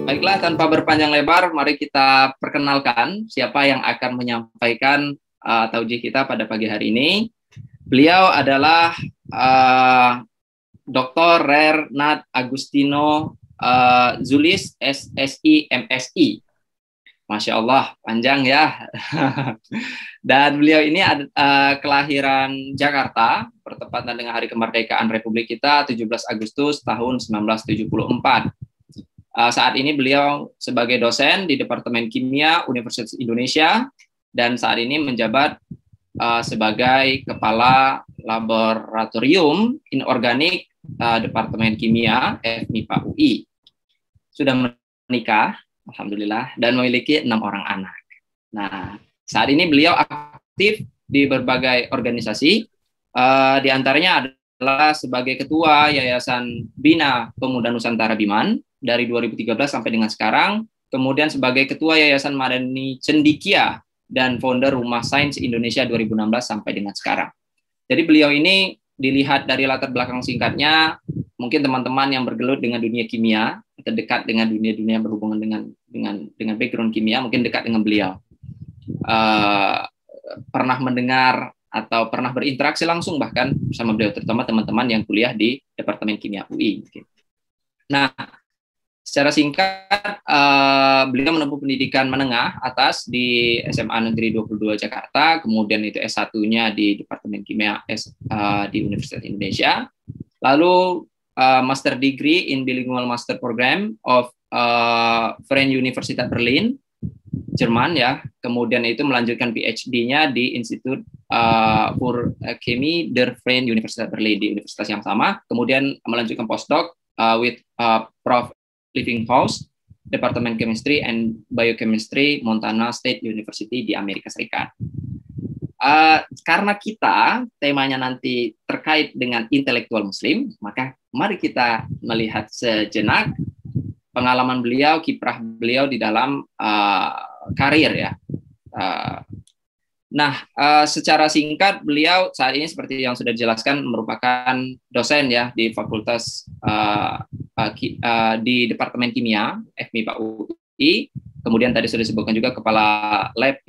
Baiklah, tanpa berpanjang lebar, mari kita perkenalkan siapa yang akan menyampaikan taujih kita pada pagi hari ini. Beliau adalah Dr. Rernad Agustino Zulis, SSI, MSI. Masya Allah, panjang ya. Dan beliau ini kelahiran Jakarta, bertepatan dengan Hari Kemerdekaan Republik kita, 17 Agustus tahun 1974. Saat ini beliau sebagai dosen di Departemen Kimia Universitas Indonesia dan saat ini menjabat sebagai Kepala Laboratorium Inorganik Departemen Kimia FMIPA UI. Sudah menikah, alhamdulillah, dan memiliki 6 orang anak. Nah, saat ini beliau aktif di berbagai organisasi, di antaranya adalah sebagai Ketua Yayasan Bina Pemuda Nusantara Biman dari 2013 sampai dengan sekarang, kemudian sebagai Ketua Yayasan Madani Cendikia dan founder Rumah Sains Indonesia 2016 sampai dengan sekarang. Jadi beliau ini dilihat dari latar belakang singkatnya, mungkin teman-teman yang bergelut dengan dunia kimia atau dekat dengan dunia-dunia berhubungan dengan background kimia mungkin dekat dengan beliau. Pernah mendengar atau pernah berinteraksi langsung bahkan bersama beliau, terutama teman-teman yang kuliah di Departemen Kimia UI. Nah, secara singkat, beliau menempuh pendidikan menengah atas di SMA Negeri 22 Jakarta, kemudian itu S1-nya di Departemen Kimia di Universitas Indonesia, lalu Master Degree in Bilingual Master Program of Freie Universität Berlin, Jerman ya, kemudian itu melanjutkan PhD-nya di Institut für Chemie der Freien Universität Berlin di universitas yang sama, kemudian melanjutkan postdoc with Prof. Livinghouse, Departemen Chemistry and Biochemistry, Montana State University di Amerika Serikat. Karena kita temanya nanti terkait dengan intelektual Muslim, maka mari kita melihat sejenak pengalaman beliau, kiprah beliau di dalam karir ya. Secara singkat beliau saat ini seperti yang sudah dijelaskan merupakan dosen ya di Fakultas di Departemen Kimia FMIPA UI, kemudian tadi sudah disebutkan juga Kepala Lab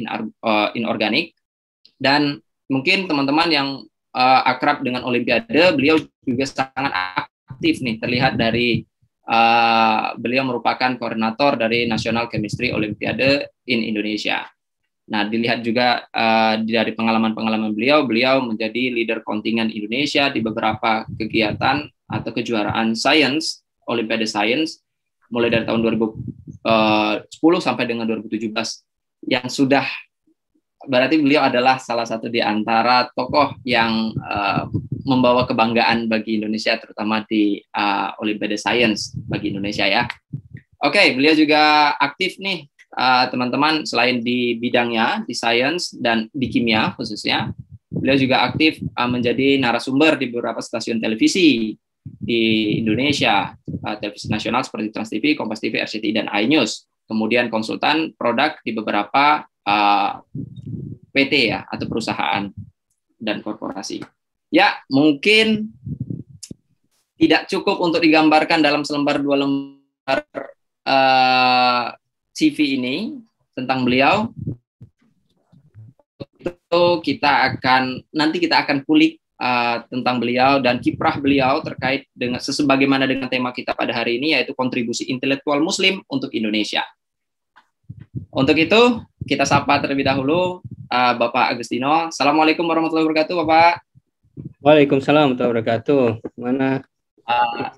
Inorganik, dan mungkin teman-teman yang akrab dengan Olimpiade, beliau juga sangat aktif nih, terlihat dari beliau merupakan koordinator dari National Chemistry Olimpiade in Indonesia. Nah, dilihat juga dari pengalaman-pengalaman beliau menjadi leader kontingen Indonesia di beberapa kegiatan atau kejuaraan sains, Olimpiade Science, mulai dari tahun 2010 sampai dengan 2017, yang sudah berarti beliau adalah salah satu di antara tokoh yang membawa kebanggaan bagi Indonesia, terutama di Olimpiade Science bagi Indonesia ya. Oke, beliau juga aktif nih, teman-teman, selain di bidangnya, di sains dan di kimia khususnya, beliau juga aktif menjadi narasumber di beberapa stasiun televisi di Indonesia, televisi nasional seperti Trans TV, Kompas TV, RCTI, dan iNews. Kemudian konsultan produk di beberapa PT ya, atau perusahaan dan korporasi. Ya, mungkin tidak cukup untuk digambarkan dalam selembar dua lembar CV ini tentang beliau. Itu kita akan kulik tentang beliau dan kiprah beliau terkait dengan sebagaimana dengan tema kita pada hari ini, yaitu kontribusi intelektual Muslim untuk Indonesia. Untuk itu kita sapa terlebih dahulu Bapak Agustino. Assalamualaikum warahmatullahi wabarakatuh, Bapak. Waalaikumsalam warahmatullahi wabarakatuh.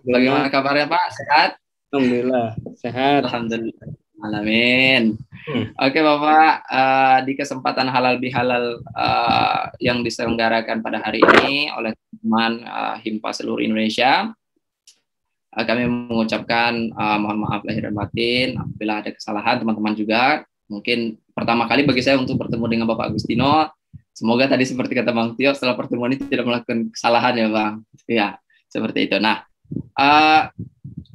Bagaimana kabarnya, Pak? Sehat? Alhamdulillah sehat. Alhamdulillah. Amin. Oke, Bapak, di kesempatan halal bihalal yang diselenggarakan pada hari ini oleh teman Himpa seluruh Indonesia, kami mengucapkan mohon maaf lahir dan batin apabila ada kesalahan teman-teman juga. Mungkin pertama kali bagi saya untuk bertemu dengan Bapak Agustino. Semoga tadi seperti kata Bang Tio, setelah pertemuan ini tidak melakukan kesalahan ya Bang. Ya, seperti itu. Nah,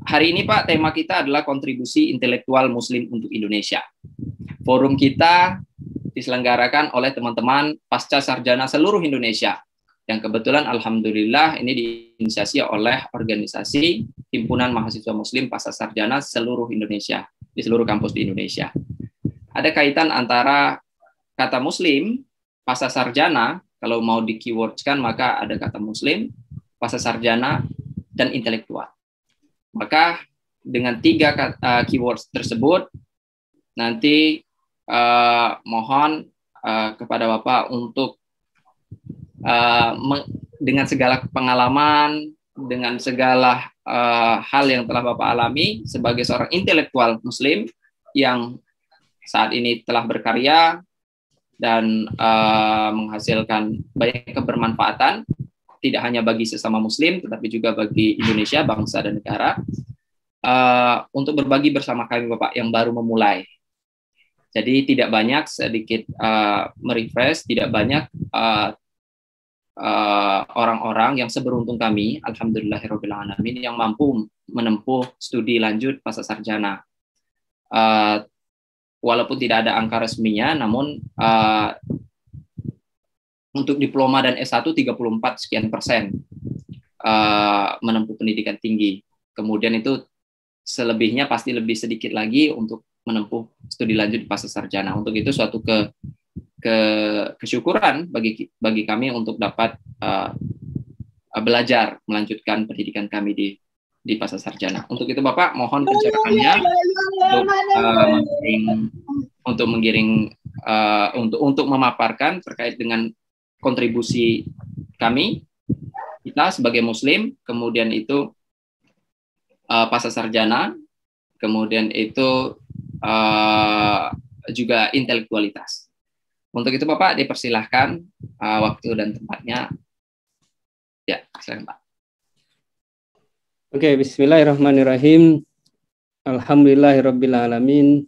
hari ini Pak, tema kita adalah kontribusi intelektual Muslim untuk Indonesia. Forum kita diselenggarakan oleh teman-teman pasca sarjana seluruh Indonesia. yang kebetulan alhamdulillah ini diinisiasi oleh organisasi Himpunan Mahasiswa Muslim Pasca Sarjana seluruh Indonesia, di seluruh kampus di Indonesia. Ada kaitan antara kata muslim, pasca sarjana, kalau mau di keywordskan maka ada kata muslim, pasca sarjana, dan intelektual. Maka dengan 3 keywords tersebut, nanti mohon kepada Bapak untuk dengan segala pengalaman, dengan segala hal yang telah Bapak alami sebagai seorang intelektual muslim yang saat ini telah berkarya dan menghasilkan banyak kebermanfaatan, tidak hanya bagi sesama muslim, tetapi juga bagi Indonesia, bangsa dan negara, untuk berbagi bersama kami Bapak yang baru memulai. Jadi tidak banyak, sedikit merefresh, tidak banyak orang-orang yang seberuntung kami, alhamdulillahirrahmanirrahim, yang mampu menempuh studi lanjut pasca sarjana. Walaupun tidak ada angka resminya, namun untuk diploma dan S1 34 sekian persen menempuh pendidikan tinggi. Kemudian itu selebihnya pasti lebih sedikit lagi untuk menempuh studi lanjut di pasca sarjana. Untuk itu suatu kesyukuran bagi kami untuk dapat belajar melanjutkan pendidikan kami di pasca sarjana. Untuk itu Bapak mohon pencerahannya untuk memaparkan terkait dengan kontribusi kita sebagai muslim, kemudian itu pasca sarjana, kemudian itu juga intelektualitas. Untuk itu Bapak dipersilahkan waktu dan tempatnya. Ya, silakan Pak. Oke, bismillahirrahmanirrahim. Alhamdulillahirrabbilalamin.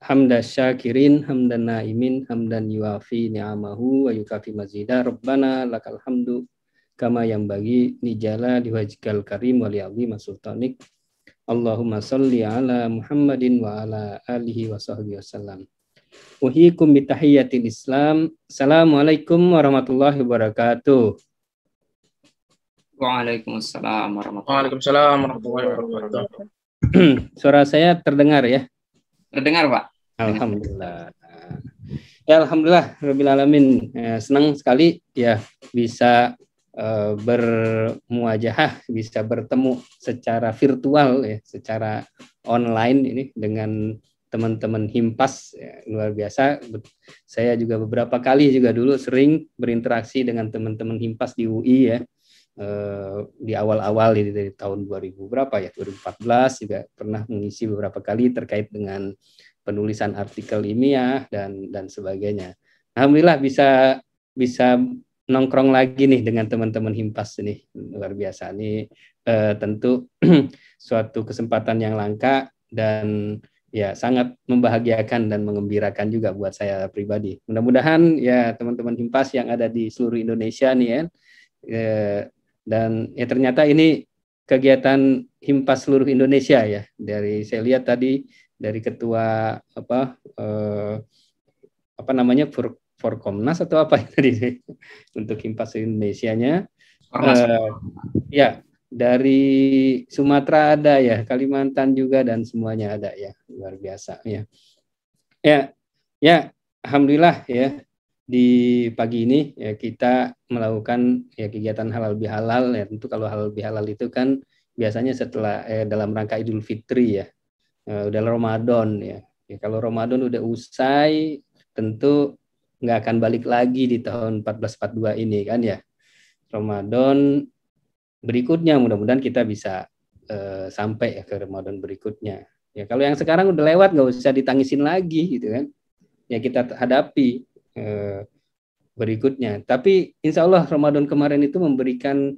Hamdan syakirin, hamdan naimin, hamdan yuafi ni'amahu wa yukafi mazidah. Rabbana lakal hamdu kama yanbaghi nijala diwajikal karim wa li'azim sultanik. Allahumma salli ala Muhammadin wa ala alihi wa sahbihi wasallam. Uhikum bitahiyyatil Islam. Assalamualaikum warahmatullahi wabarakatuh. Waalaikumsalam warahmatullahi wabarakatuh. Suara saya terdengar ya? Terdengar Pak. Alhamdulillah. Ya alhamdulillah rabbil alamin. Senang sekali ya bisa bermuajahah, bisa bertemu secara virtual ya, secara online ini dengan teman-teman Himpas ya, luar biasa. Saya juga beberapa kali juga dulu sering berinteraksi dengan teman-teman Himpas di UI ya. Di awal-awal ini dari tahun 2000 berapa ya, 2014 juga pernah mengisi beberapa kali terkait dengan penulisan artikel ilmiah dan sebagainya. Alhamdulillah bisa nongkrong lagi nih dengan teman-teman Himpas ini, luar biasa. Ini tentu suatu kesempatan yang langka dan ya sangat membahagiakan dan mengembirakan juga buat saya pribadi. Mudah-mudahan ya teman-teman Himpas yang ada di seluruh Indonesia nih ya, dan ya ternyata ini kegiatan Himpas seluruh Indonesia ya. Dari saya lihat tadi dari ketua Forkomnas atau apa tadi untuk Himpas Indonesianya. Ya, dari Sumatera ada ya, Kalimantan juga dan semuanya ada ya. Luar biasa ya. Ya, alhamdulillah ya. Di pagi ini ya kita melakukan ya kegiatan halal bihalal ya. Tentu kalau halal bihalal itu kan biasanya setelah dalam rangka Idul Fitri ya, udah Ramadan ya. Kalau Ramadan udah usai tentu nggak akan balik lagi di tahun 1442 ini kan ya. Ramadan berikutnya mudah-mudahan kita bisa sampai ya ke Ramadan berikutnya ya. Kalau yang sekarang udah lewat nggak usah ditangisin lagi gitu kan ya, kita hadapi berikutnya. Tapi insya Allah Ramadan kemarin itu memberikan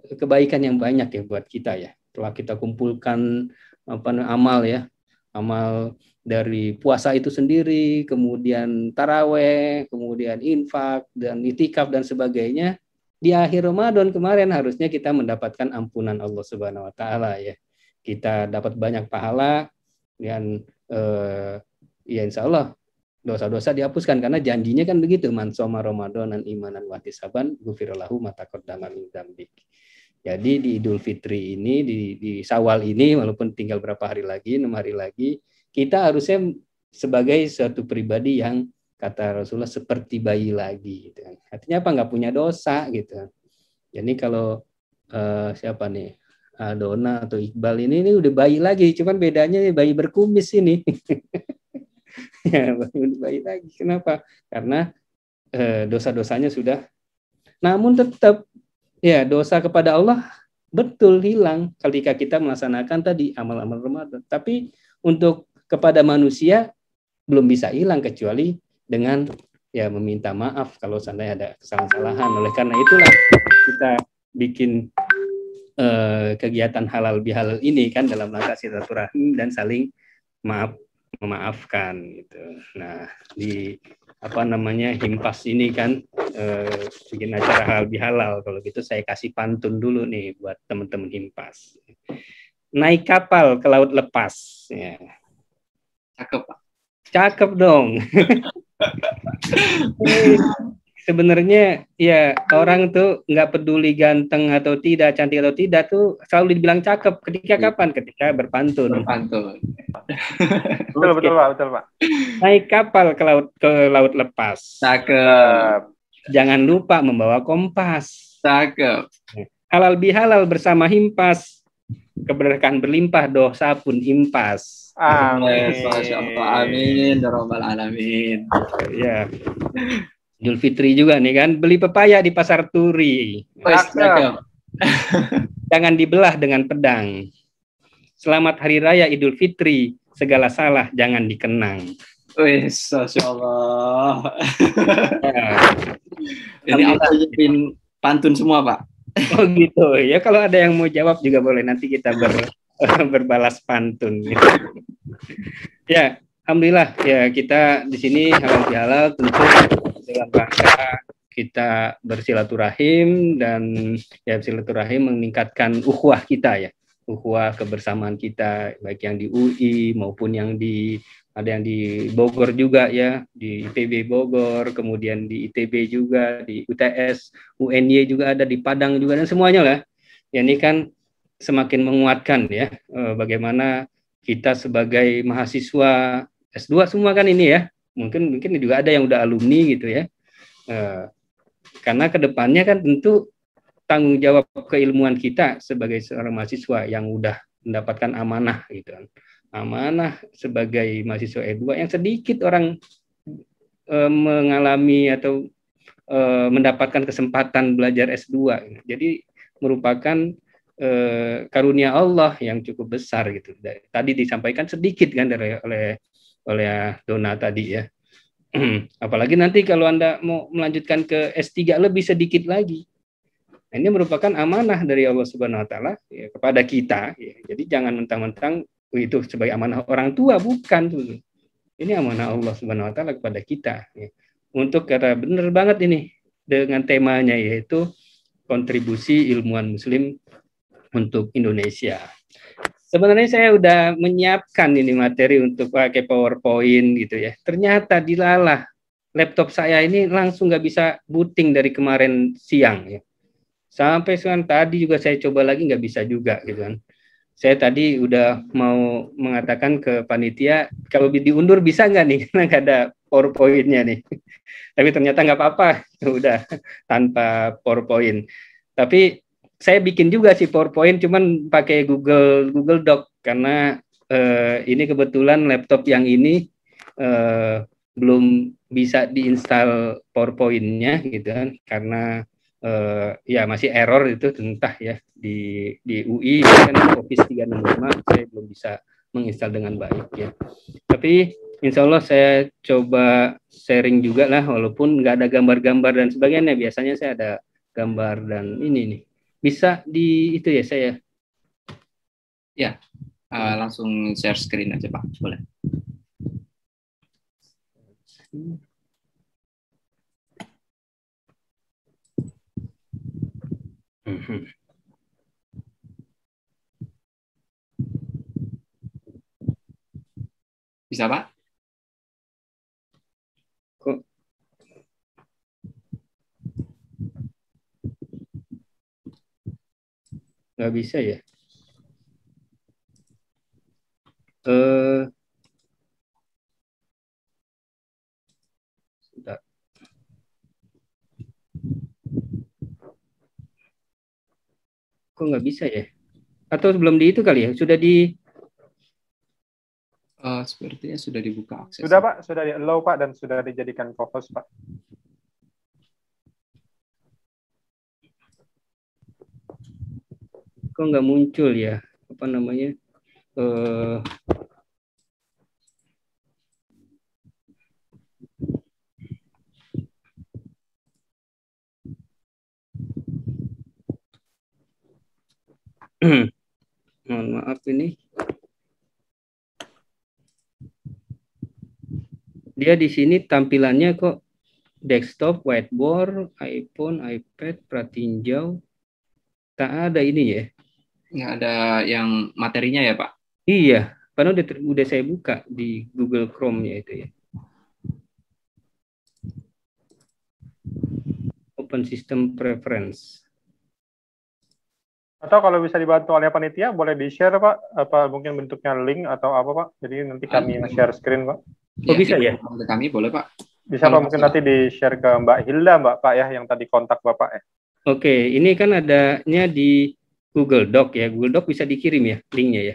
kebaikan yang banyak ya buat kita ya. Telah kita kumpulkan amal ya, amal dari puasa itu sendiri, kemudian taraweh, kemudian infak dan itikaf dan sebagainya. Di akhir Ramadan kemarin harusnya kita mendapatkan ampunan Allah Subhanahu Wa Taala ya. Kita dapat banyak pahala dan ya insya Allah dosa-dosa dihapuskan, karena janjinya kan begitu, man shoma ramadan imanan wa ihtisaban ghufira lahu ma taqaddama min dzambik. Jadi di Idul Fitri ini, di Syawal ini, walaupun tinggal berapa hari lagi, 6 hari lagi, kita harusnya sebagai suatu pribadi yang kata Rasulullah seperti bayi lagi, gitu kan. Artinya apa? Nggak punya dosa, gitu. Jadi kalau siapa nih, Dona atau Iqbal ini udah bayi lagi, cuman bedanya bayi berkumis ini. Ya, bayi lagi. Kenapa? Karena dosa-dosanya sudah. Namun tetap ya dosa kepada Allah betul hilang ketika kita melaksanakan tadi amal-amal Ramadan. Tapi untuk kepada manusia belum bisa hilang kecuali dengan ya meminta maaf kalau seandainya ada kesalahan-kesalahan. Oleh karena itulah kita bikin kegiatan halal bihalal ini kan dalam rangka silaturahim dan saling memaafkan gitu. Nah, di apa namanya Himpas ini kan bikin acara halal bihalal. Kalau gitu saya kasih pantun dulu nih buat teman-teman Himpas. Naik kapal ke laut lepas. Ya. Cakep, Pak. Cakep dong. Sebenarnya ya orang tuh nggak peduli ganteng atau tidak, cantik atau tidak tuh selalu dibilang cakep. Ketika kapan? Ketika berpantun. Berpantun. Betul, betul Pak, betul Pak. Naik kapal ke laut lepas. Cakep. Jangan lupa membawa kompas. Cakep. Halal bihalal bersama Himpas. Keberkahan berlimpah, dosa pun impas. Amin. Masya Allah, amin, ya rabbal alamin. Ya. Idul Fitri juga nih kan, beli pepaya di pasar Turi. Cakep. Jangan dibelah dengan pedang. Selamat Hari Raya Idul Fitri, segala salah jangan dikenang. Wis, Masya Allah. Ya. Ini aku nyiapin pantun semua, Pak. Oh gitu. Ya kalau ada yang mau jawab juga boleh, nanti kita berbalas pantun. Gitu. Ya, alhamdulillah ya kita di sini halal bihalal tentu dalam rangka kita bersilaturahim dan ya silaturahim meningkatkan ukhuwah kita ya, ukhuwah kebersamaan kita baik yang di UI maupun yang ada yang di Bogor juga ya, di ITB Bogor, kemudian di ITB juga, di UTS, UNY juga ada, di Padang juga, dan semuanya lah. Ya, ini kan semakin menguatkan ya bagaimana kita sebagai mahasiswa S2 semua kan ini ya, mungkin juga ada yang udah alumni gitu ya. Karena kedepannya kan tentu tanggung jawab keilmuan kita sebagai seorang mahasiswa yang udah mendapatkan amanah gitu kan. Amanah sebagai mahasiswa S2 yang sedikit orang mengalami atau mendapatkan kesempatan belajar S2. Jadi merupakan karunia Allah yang cukup besar gitu. Tadi disampaikan sedikit kan oleh Dona tadi ya. Apalagi nanti kalau Anda mau melanjutkan ke S3 lebih sedikit lagi. Nah, ini merupakan amanah dari Allah Subhanahu wa taala ya, kepada kita ya. Jadi jangan mentang-mentang itu sebagai amanah orang tua, bukan tuh. Ini amanah Allah Subhanahu wa taala kepada kita ya. Untuk kata benar banget ini dengan temanya yaitu kontribusi ilmuwan muslim untuk Indonesia. Sebenarnya saya udah menyiapkan ini materi untuk pakai PowerPoint gitu ya. Ternyata dilalah laptop saya ini langsung nggak bisa booting dari kemarin siang ya. Sampai sekarang tadi juga saya coba lagi nggak bisa juga gitu kan. Saya tadi udah mau mengatakan ke panitia kalau diundur bisa nggak nih karena nggak ada PowerPoint-nya nih. Tapi ternyata nggak apa-apa, udah tanpa PowerPoint. Tapi saya bikin juga sih PowerPoint, cuman pakai Google Doc karena ini kebetulan laptop yang ini belum bisa diinstal PowerPoint-nya gitu kan, karena ya masih error itu entah ya di UI kan Office 365 saya belum bisa menginstal dengan baik ya. Tapi insya Allah saya coba sharing juga lah, walaupun nggak ada gambar-gambar dan sebagainya. Biasanya saya ada gambar dan ini nih. Bisa di itu ya saya? Ya, langsung share screen aja Pak, boleh. Bisa Pak? Nggak bisa ya? Eh, Sebentar. Kok nggak bisa ya? Atau belum di itu kali ya? Sudah di Sepertinya sudah dibuka akses. Sudah Pak, sudah di allow Pak dan sudah dijadikan co-host Pak. kok nggak muncul ya? Apa namanya? Eh, mohon maaf ini. Dia di sini tampilannya kok desktop, whiteboard, iPhone, iPad, pratinjau. Tak ada ini ya. Nggak ada yang materinya ya, Pak? Iya, padahal udah saya buka di Google Chrome-nya itu ya. Open System Preference. Atau kalau bisa dibantu oleh panitia, boleh di-share Pak, apa mungkin bentuknya link atau apa Pak? Jadi nanti kami share screen Pak. Oh bisa ya? Ke kami boleh Pak. Bisa Pak, mungkin nanti di-share ke Mbak Hilda Mbak Pak ya, yang tadi kontak Bapak ya. Oke, ini kan adanya di Google Doc ya. Google Doc bisa dikirim ya linknya ya.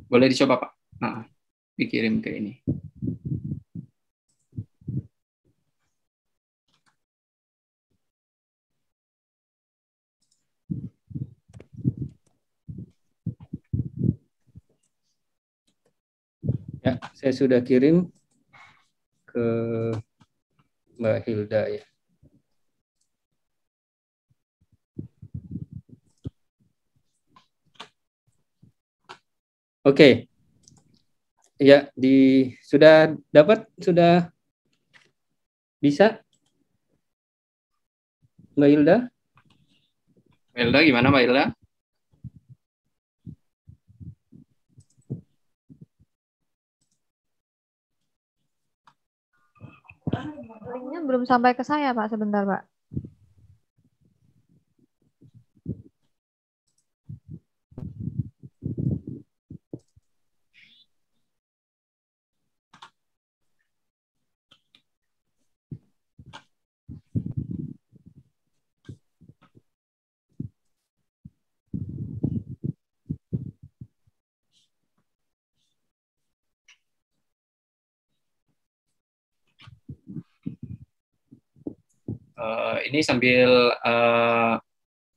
Boleh dicoba Pak. Nah, dikirim ke ini. Ya, saya sudah kirim ke Mbak Hilda ya. Oke. Ya, sudah dapat, sudah bisa? Mbak Hilda? Mbak Hilda gimana Mbak Hilda? Linknya belum sampai ke saya Pak, sebentar Pak. Ini sambil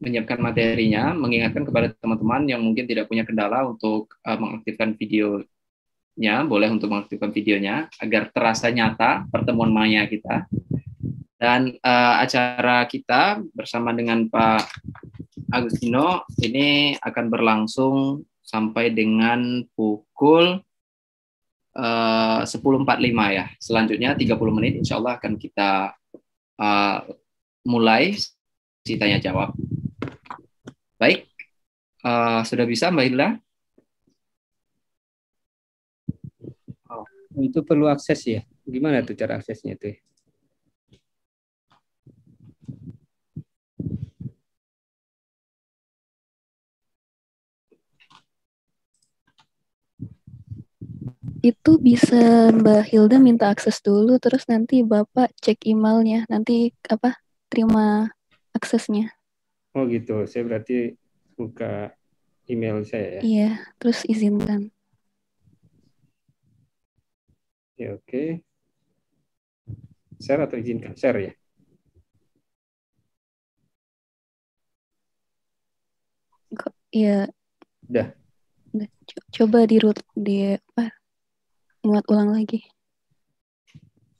menyiapkan materinya, mengingatkan kepada teman-teman yang mungkin tidak punya kendala untuk mengaktifkan videonya, boleh untuk mengaktifkan videonya agar terasa nyata pertemuan maya kita. Dan acara kita bersama dengan Pak Agustino ini akan berlangsung sampai dengan pukul 10.45 ya. Selanjutnya 30 menit insya Allah akan kita mulai si tanya jawab. Baik, sudah bisa Mbak Hilda? Oh, itu perlu akses ya. Gimana tuh cara aksesnya tuh? Itu bisa Mbak Hilda minta akses dulu, terus nanti Bapak cek emailnya, nanti terima aksesnya. Oh gitu, saya berarti buka email saya ya. Iya, terus izinkan. Ya, oke. Share atau izinkan? Share ya. Iya. Udah. Coba muat ulang lagi.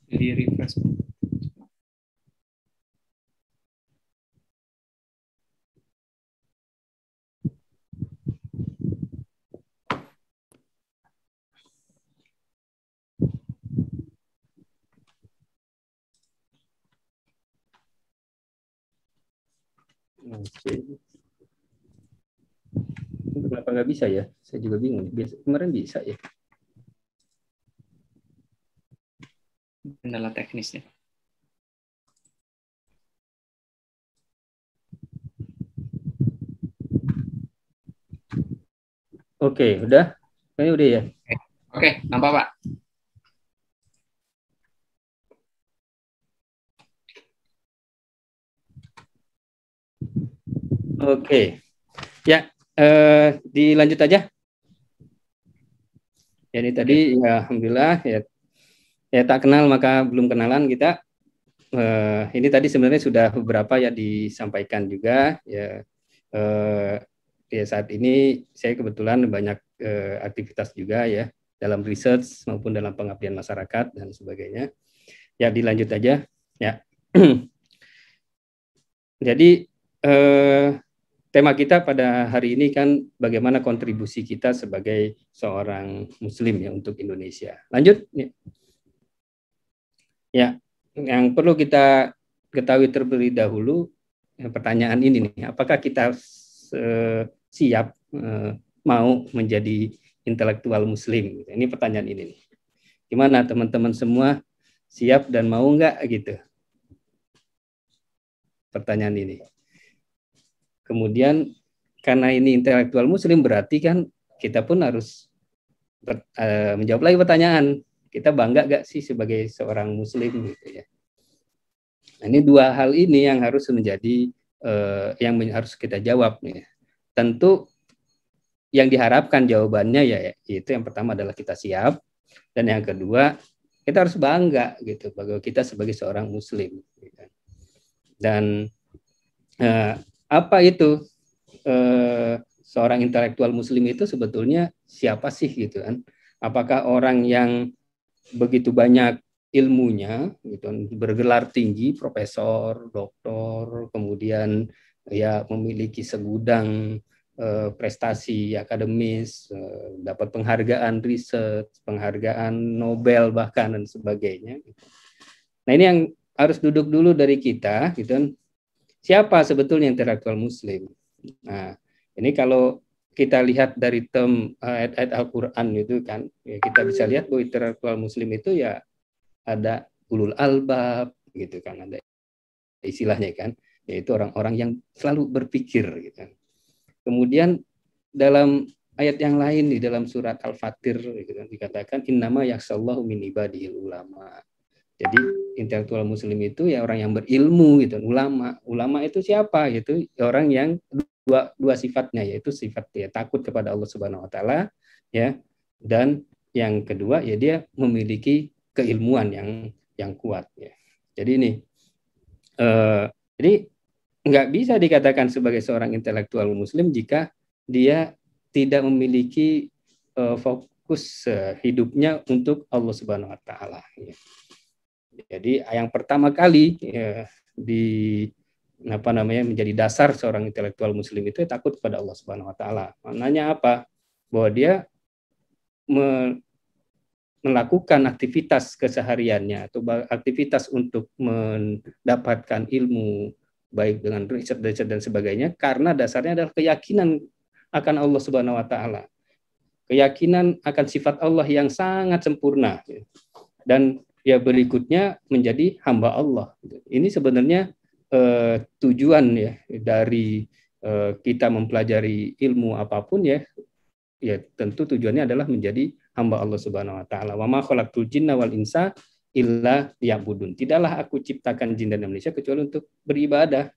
Di refresh. Oke. Kenapa nggak bisa ya? Saya juga bingung. Kemarin bisa ya. Kendala teknisnya. Oke, udah? Kayaknya udah ya. Oke, nampak Pak. Oke. Ya, dilanjut aja. Jadi tadi ya alhamdulillah ya tak kenal maka belum kenalan kita. Ini tadi sebenarnya sudah beberapa ya disampaikan juga ya. Ya saat ini saya kebetulan banyak aktivitas juga ya dalam research maupun dalam pengabdian masyarakat dan sebagainya. Ya dilanjut aja ya. Jadi tema kita pada hari ini kan bagaimana kontribusi kita sebagai seorang Muslim ya untuk Indonesia. Lanjut. Ya, yang perlu kita ketahui terlebih dahulu pertanyaan ini nih, apakah kita siap mau menjadi intelektual Muslim? Ini pertanyaan ini nih. Gimana teman-teman semua siap dan mau nggak gitu? Pertanyaan ini. Kemudian karena ini intelektual Muslim berarti kan kita pun harus menjawab lagi pertanyaan, kita bangga gak sih sebagai seorang Muslim gitu ya. Nah, ini dua hal ini yang harus menjadi yang harus kita jawab nih. Tentu yang diharapkan jawabannya ya itu yang pertama adalah kita siap, dan yang kedua kita harus bangga gitu bahwa kita sebagai seorang Muslim. Gitu. Dan apa itu seorang intelektual Muslim itu sebetulnya siapa sih gitu kan? Apakah orang yang begitu banyak ilmunya, gitu, bergelar tinggi, profesor, doktor, kemudian ya memiliki segudang prestasi akademis, dapat penghargaan riset, penghargaan Nobel bahkan dan sebagainya. Nah ini yang harus duduk dulu dari kita, gitu kan? Siapa sebetulnya intelektual Muslim? Nah ini kalau kita lihat dari term ayat-ayat Al-Quran itu kan, ya kita bisa lihat bahwa intelektual Muslim itu ya ada ulul albab gitu kan, ada istilahnya kan, yaitu orang-orang yang selalu berpikir gitu. Kemudian dalam ayat yang lain di dalam surat Al-Fatir gitu kan, dikatakan innama yakhshallahu min ibadihil ulama. Jadi intelektual Muslim itu ya orang yang berilmu gitu. Ulama itu siapa? Itu orang yang dua sifatnya, yaitu sifat ya takut kepada Allah Subhanahu Wa Taala ya, dan yang kedua ya dia memiliki keilmuan yang kuat ya. Jadi ini jadi nggak bisa dikatakan sebagai seorang intelektual Muslim jika dia tidak memiliki fokus hidupnya untuk Allah Subhanahu Wa Taala. Ya. Jadi yang pertama kali ya, menjadi dasar seorang intelektual Muslim itu ya, takut kepada Allah Subhanahu Wa Taala. Maknanya apa? Bahwa dia melakukan aktivitas kesehariannya atau aktivitas untuk mendapatkan ilmu baik dengan riset dan sebagainya karena dasarnya adalah keyakinan akan Allah Subhanahu Wa Taala, keyakinan akan sifat Allah yang sangat sempurna dan ya berikutnya menjadi hamba Allah. Ini sebenarnya tujuan ya dari kita mempelajari ilmu apapun ya tentu tujuannya adalah menjadi hamba Allah Subhanahu Wa Taala. Wa ma khalaqtul jinna wal insa illa liya'budun. Tidaklah aku ciptakan jin dan manusia kecuali untuk beribadah.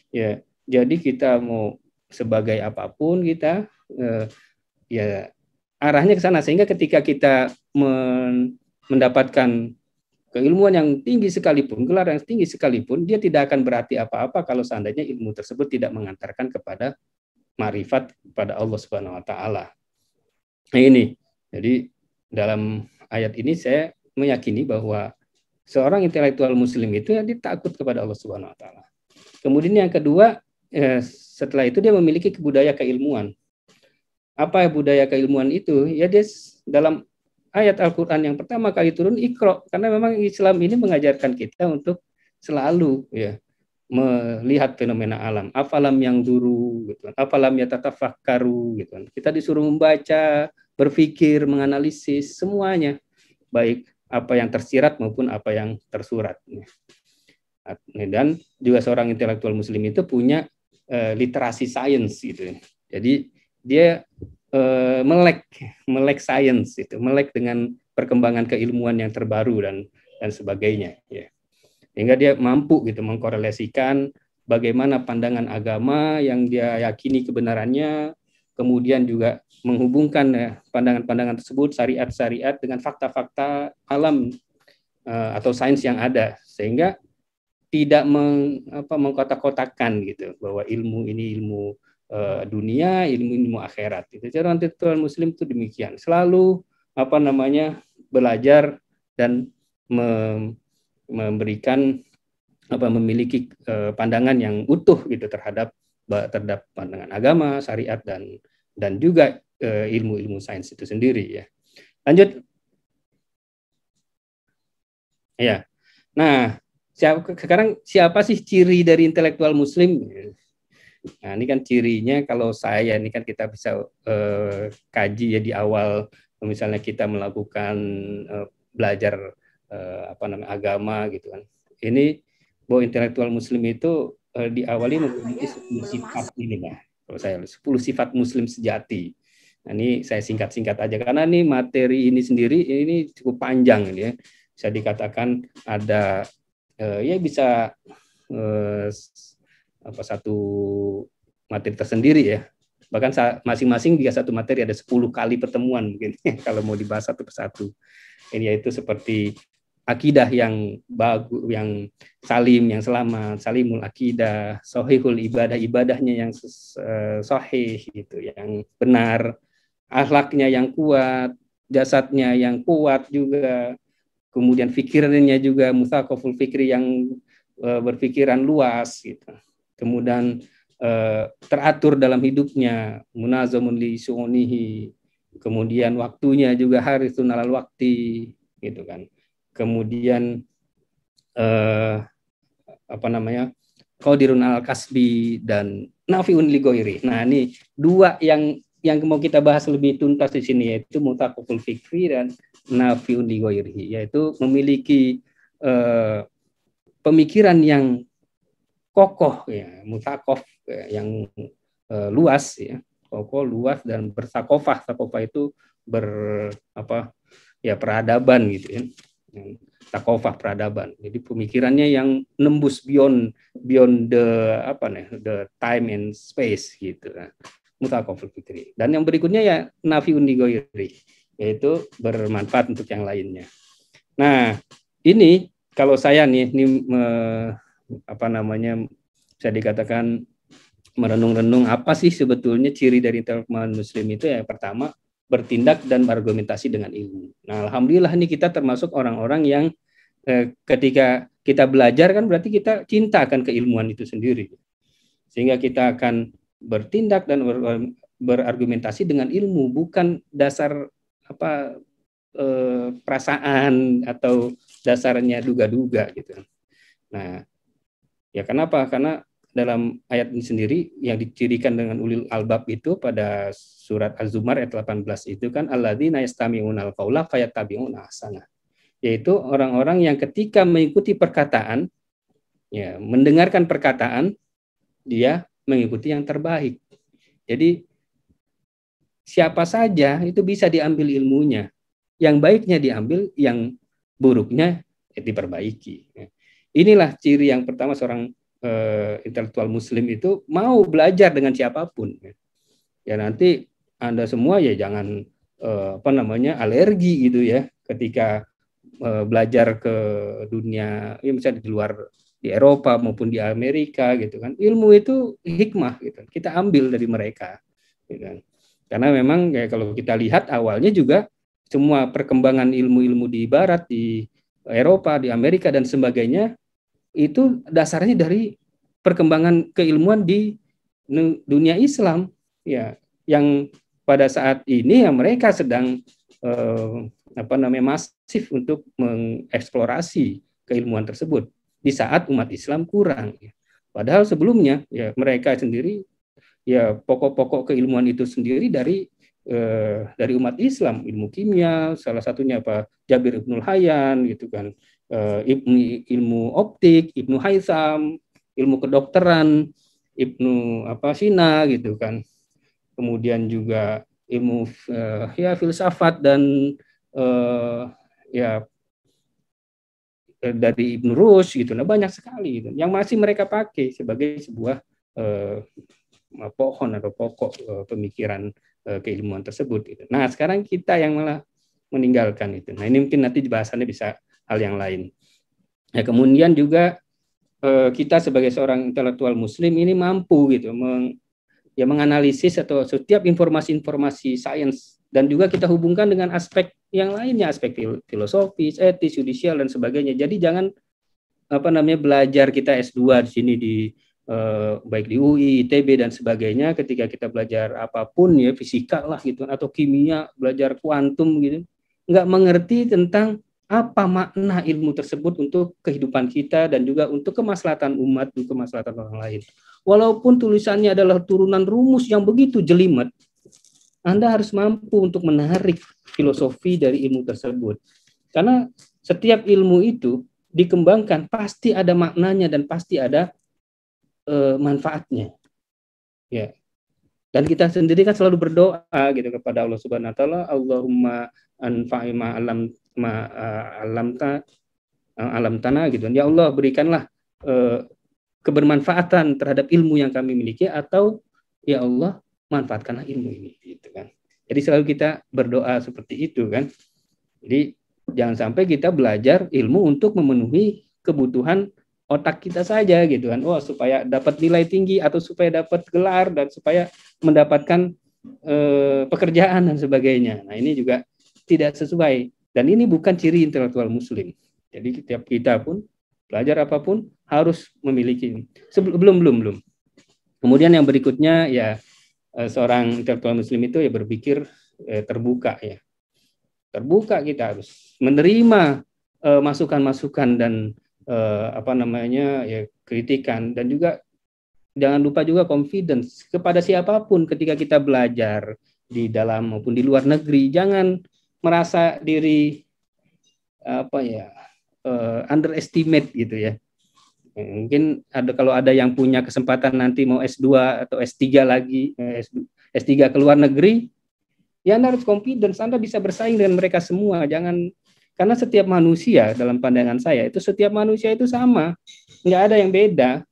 Ya, jadi kita mau sebagai apapun kita ya arahnya ke sana, sehingga ketika kita mendapatkan keilmuan yang tinggi sekalipun, gelar yang tinggi sekalipun, dia tidak akan berarti apa-apa kalau seandainya ilmu tersebut tidak mengantarkan kepada ma'rifat kepada Allah Subhanahu Wa Taala. Nah ini, jadi dalam ayat ini saya meyakini bahwa seorang intelektual Muslim itu ya dia takut kepada Allah Subhanahu Wa Taala. Kemudian yang kedua, setelah itu dia memiliki budaya keilmuan. Apa budaya keilmuan itu? Ya dia dalam ayat Al-Quran yang pertama kali turun Iqra, karena memang Islam ini mengajarkan kita untuk selalu ya melihat fenomena alam. Afalam yang duru, gitu. Afalam yatatafakkaru, gitu. Kita disuruh membaca, berpikir, menganalisis semuanya, baik apa yang tersirat maupun apa yang tersurat. Dan juga seorang intelektual Muslim itu punya literasi sains, gitu. Jadi dia melek sains itu, melek dengan perkembangan keilmuan yang terbaru dan sebagainya ya. Sehingga dia mampu gitu mengkorelasikan bagaimana pandangan agama yang dia yakini kebenarannya, kemudian juga menghubungkan ya, pandangan-pandangan tersebut, syariat-syariat dengan fakta-fakta alam atau sains yang ada, sehingga tidak mengkotak-kotakan gitu bahwa ilmu ini ilmu dunia, ilmu akhirat. Itu cara intelektual Muslim itu demikian, selalu belajar dan memberikan memiliki pandangan yang utuh gitu terhadap pandangan agama, syariat dan juga ilmu-ilmu sains itu sendiri ya. Lanjut. Ya. Nah, sekarang siapa sih ciri dari intelektual Muslim? Nah, ini kan cirinya kalau saya ini kan kita bisa kaji ya di awal misalnya kita melakukan belajar agama gitu kan. Ini bahwa intelektual Muslim itu diawali memiliki 10 sifat ini ya. Kalau saya 10 sifat Muslim sejati. Nah, ini saya singkat-singkat aja karena ini materi ini sendiri ini cukup panjang ya. Bisa dikatakan ada ya bisa satu materi tersendiri ya. Bahkan masing-masing jika satu materi ada 10 kali pertemuan mungkin kalau mau dibahas satu persatu. Ini yaitu seperti akidah yang bagus, yang salim, yang selamat, salimul akidah, sahihul ibadah, ibadahnya yang sahih gitu, yang benar, akhlaknya yang kuat, jasadnya yang kuat juga, kemudian fikirannya juga mutsaqaful fikri yang berpikiran luas gitu. Kemudian teratur dalam hidupnya, munazamun li su'unihi, kemudian waktunya juga harisun alal wakti gitu kan. Kemudian qadirun al kasbi dan nafiun li ghairi. Nah, ini dua yang mau kita bahas lebih tuntas di sini, yaitu mutsaqaful fikri dan nafiun li ghairi, yaitu memiliki pemikiran yang kokoh ya, mutsaqaf yang luas ya, kokoh, luas dan bersakofah. Sakofah itu peradaban gitu ya. Takofah peradaban. Jadi pemikirannya yang nembus beyond the time and space gitu. Mutsaqaful fikri. Dan yang berikutnya ya nafiun li ghairi, yaitu bermanfaat untuk yang lainnya. Nah, ini kalau saya nih bisa dikatakan merenung-renung apa sih sebetulnya ciri dari intelektual Muslim itu ya. Pertama, bertindak dan berargumentasi dengan ilmu. Nah, alhamdulillah ini kita termasuk orang-orang yang ketika kita belajar kan berarti kita cinta akan keilmuan itu sendiri. Sehingga kita akan bertindak dan berargumentasi dengan ilmu, bukan dasar perasaan atau dasarnya duga-duga gitu. Nah, ya kenapa? Karena dalam ayat ini sendiri yang dicirikan dengan ulil albab itu pada surat Az-Zumar ayat 18 itu kan alladzina yastami'unal qaula fayattabi'una ahsana, yaitu orang-orang yang ketika mengikuti perkataan ya, mendengarkan perkataan dia mengikuti yang terbaik. Jadi siapa saja itu bisa diambil ilmunya, yang baiknya diambil, yang buruknya diperbaiki. Inilah ciri yang pertama seorang intelektual Muslim itu mau belajar dengan siapapun. Ya nanti Anda semua ya jangan alergi gitu ya ketika belajar ke dunia, ya misalnya di luar, di Eropa maupun di Amerika gitu kan. Ilmu itu hikmah gitu. Kita ambil dari mereka. Gitu kan. Karena memang ya kalau kita lihat awalnya juga semua perkembangan ilmu-ilmu di Barat, di Eropa, di Amerika dan sebagainya itu dasarnya dari perkembangan keilmuan di dunia Islam ya, yang pada saat ini ya mereka sedang masif untuk mengeksplorasi keilmuan tersebut di saat umat Islam kurang ya. Padahal sebelumnya ya mereka sendiri ya pokok-pokok keilmuan itu sendiri dari umat Islam, ilmu kimia salah satunya Jabir Ibnul Hayyan gitu kan, ilmu optik Ibnu Haytham, ilmu kedokteran Ibnu Sina gitu kan, kemudian juga ilmu ya filsafat dan ya dari Ibn Rushd gitu. Nah, banyak sekali gitu, yang masih mereka pakai sebagai sebuah pohon atau pokok pemikiran keilmuan tersebut gitu. Nah, sekarang kita yang malah meninggalkan itu. Nah, ini mungkin nanti bahasannya bisa hal yang lain. Ya, kemudian juga kita sebagai seorang intelektual muslim ini mampu gitu menganalisis atau setiap informasi-informasi sains, dan juga kita hubungkan dengan aspek yang lainnya, aspek filosofis, etis, yudisial dan sebagainya. Jadi jangan belajar kita S2 di sini di baik di UI, ITB dan sebagainya, ketika kita belajar apapun ya, fisika lah gitu atau kimia, belajar kuantum gitu, nggak mengerti tentang apa makna ilmu tersebut untuk kehidupan kita dan juga untuk kemaslahatan umat dan kemaslahatan orang lain. Walaupun tulisannya adalah turunan rumus yang begitu jelimet, Anda harus mampu untuk menarik filosofi dari ilmu tersebut. Karena setiap ilmu itu dikembangkan pasti ada maknanya dan pasti ada manfaatnya. Ya. Dan kita sendiri kan selalu berdoa gitu kepada Allah Subhanahu wa taala, Allahumma anfa'i ma alam tanah gitu. Ya Allah, berikanlah kebermanfaatan terhadap ilmu yang kami miliki, atau ya Allah, manfaatkanlah ilmu ini gitu kan. Jadi selalu kita berdoa seperti itu kan. Jadi jangan sampai kita belajar ilmu untuk memenuhi kebutuhan otak kita saja gitu kan. Oh, supaya dapat nilai tinggi atau supaya dapat gelar dan supaya mendapatkan pekerjaan dan sebagainya. Nah, ini juga tidak sesuai dan ini bukan ciri intelektual muslim. Jadi setiap kita pun belajar apapun harus memiliki belum. Kemudian yang berikutnya ya seorang intelektual muslim itu ya berpikir terbuka ya. Terbuka, kita harus menerima masukan-masukan dan ya kritikan, dan juga jangan lupa juga confidence kepada siapapun ketika kita belajar di dalam maupun di luar negeri. Jangan merasa diri underestimate gitu ya. Mungkin kalau ada yang punya kesempatan nanti mau S2 atau S3 lagi, S3 ke luar negeri, ya Anda harus confidence, Anda bisa bersaing dengan mereka semua. Karena setiap manusia dalam pandangan saya itu setiap manusia itu sama, nggak ada yang beda.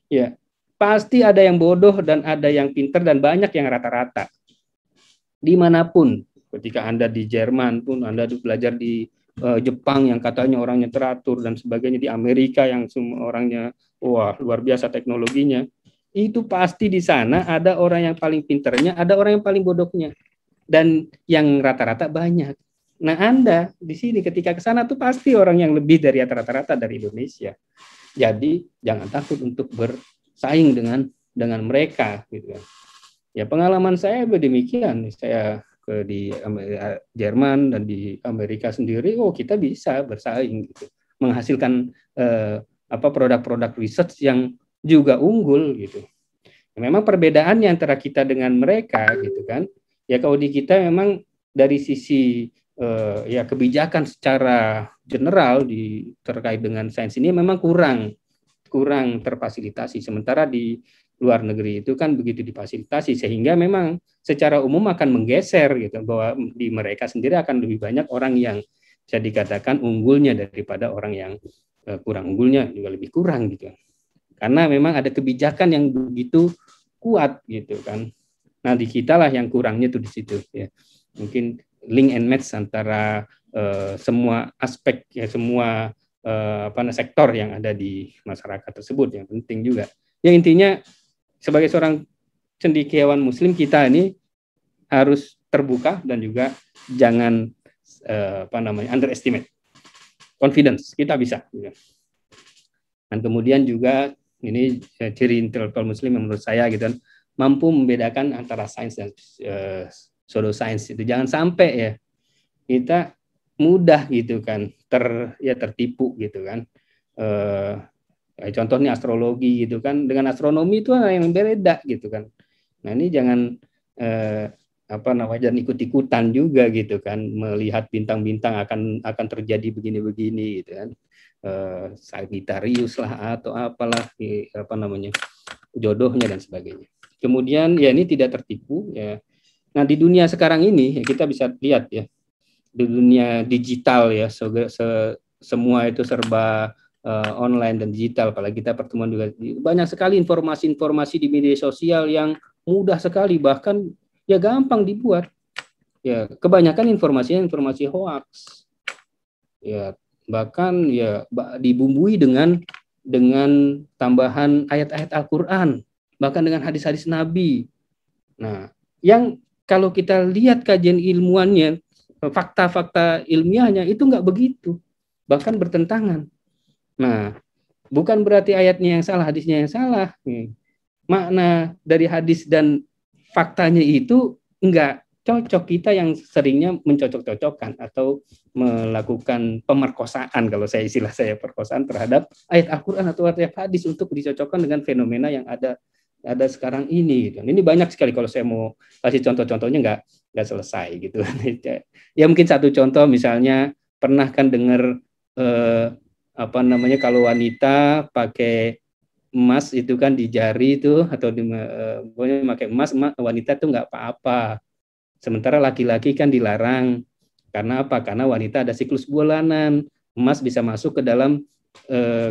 Ya, pasti ada yang bodoh dan ada yang pinter dan banyak yang rata-rata. Dimanapun, ketika Anda di Jerman pun, Anda belajar di Jepang yang katanya orangnya teratur dan sebagainya, di Amerika yang semua orangnya wah luar biasa teknologinya, itu pasti di sana ada orang yang paling pinternya, ada orang yang paling bodohnya, dan yang rata-rata banyak. Nah, Anda di sini ketika ke sana tuh pasti orang yang lebih dari rata-rata dari Indonesia. Jadi jangan takut untuk bersaing dengan mereka gitu. Ya, pengalaman saya demikian. Saya di Jerman dan di Amerika sendiri, kita bisa bersaing gitu, menghasilkan produk-produk research yang juga unggul gitu. Memang perbedaannya antara kita dengan mereka gitu kan. Ya, kalau di kita memang dari sisi ya kebijakan secara general terkait dengan sains ini memang kurang terfasilitasi. Sementara di luar negeri itu kan begitu difasilitasi, sehingga memang secara umum akan menggeser gitu, bahwa di mereka sendiri akan lebih banyak orang yang bisa dikatakan unggulnya daripada orang yang kurang unggulnya juga lebih kurang gitu. Karena memang ada kebijakan yang begitu kuat gitu kan. Nah, di kita lah yang kurangnya tuh di situ ya. Mungkin link and match antara semua aspek ya, semua sektor yang ada di masyarakat tersebut yang penting juga. Ya, intinya sebagai seorang cendekiawan muslim, kita ini harus terbuka dan juga jangan underestimate. Confidence, kita bisa. Dan kemudian juga ini ciri intelektual muslim yang menurut saya gitu kan, mampu membedakan antara sains dan pseudoscience itu. Jangan sampai ya kita mudah gitu kan tertipu gitu kan. Contohnya astrologi gitu kan, dengan astronomi itu yang beda gitu kan. Nah, ini jangan jangan ikut-ikutan juga gitu kan, melihat bintang-bintang akan terjadi begini-begini gitu kan. Sagittarius lah atau apalah jodohnya dan sebagainya. Kemudian ya ini tidak tertipu ya, Nah, di dunia sekarang ini ya, kita bisa lihat ya, di dunia digital ya, semua itu serba online dan digital. Apalagi kita pertemuan juga banyak sekali informasi-informasi di media sosial yang mudah sekali, bahkan ya gampang dibuat. Ya, kebanyakan informasinya informasi hoax. Ya, bahkan ya dibumbui dengan tambahan ayat-ayat Al-Qur'an, bahkan dengan hadis-hadis Nabi. Nah, yang kalau kita lihat kajian ilmuannya, fakta-fakta ilmiahnya itu nggak begitu, bahkan bertentangan. Nah, bukan berarti ayatnya yang salah, hadisnya yang salah. Makna dari hadis dan faktanya itu nggak cocok. Kita yang seringnya mencocok-cocokkan atau melakukan pemerkosaan, kalau istilah saya perkosaan terhadap ayat Al-Quran atau ayat hadis untuk dicocokkan dengan fenomena yang ada sekarang ini. Gitu. Ini banyak sekali, kalau saya mau kasih contoh-contohnya nggak selesai gitu. Ya mungkin satu contoh, misalnya pernah kan dengar kalau wanita pakai emas itu kan di jari itu, atau pokoknya pakai emas, wanita itu nggak apa-apa. Sementara laki-laki kan dilarang. Karena apa? Karena wanita ada siklus bulanan. Emas bisa masuk ke dalam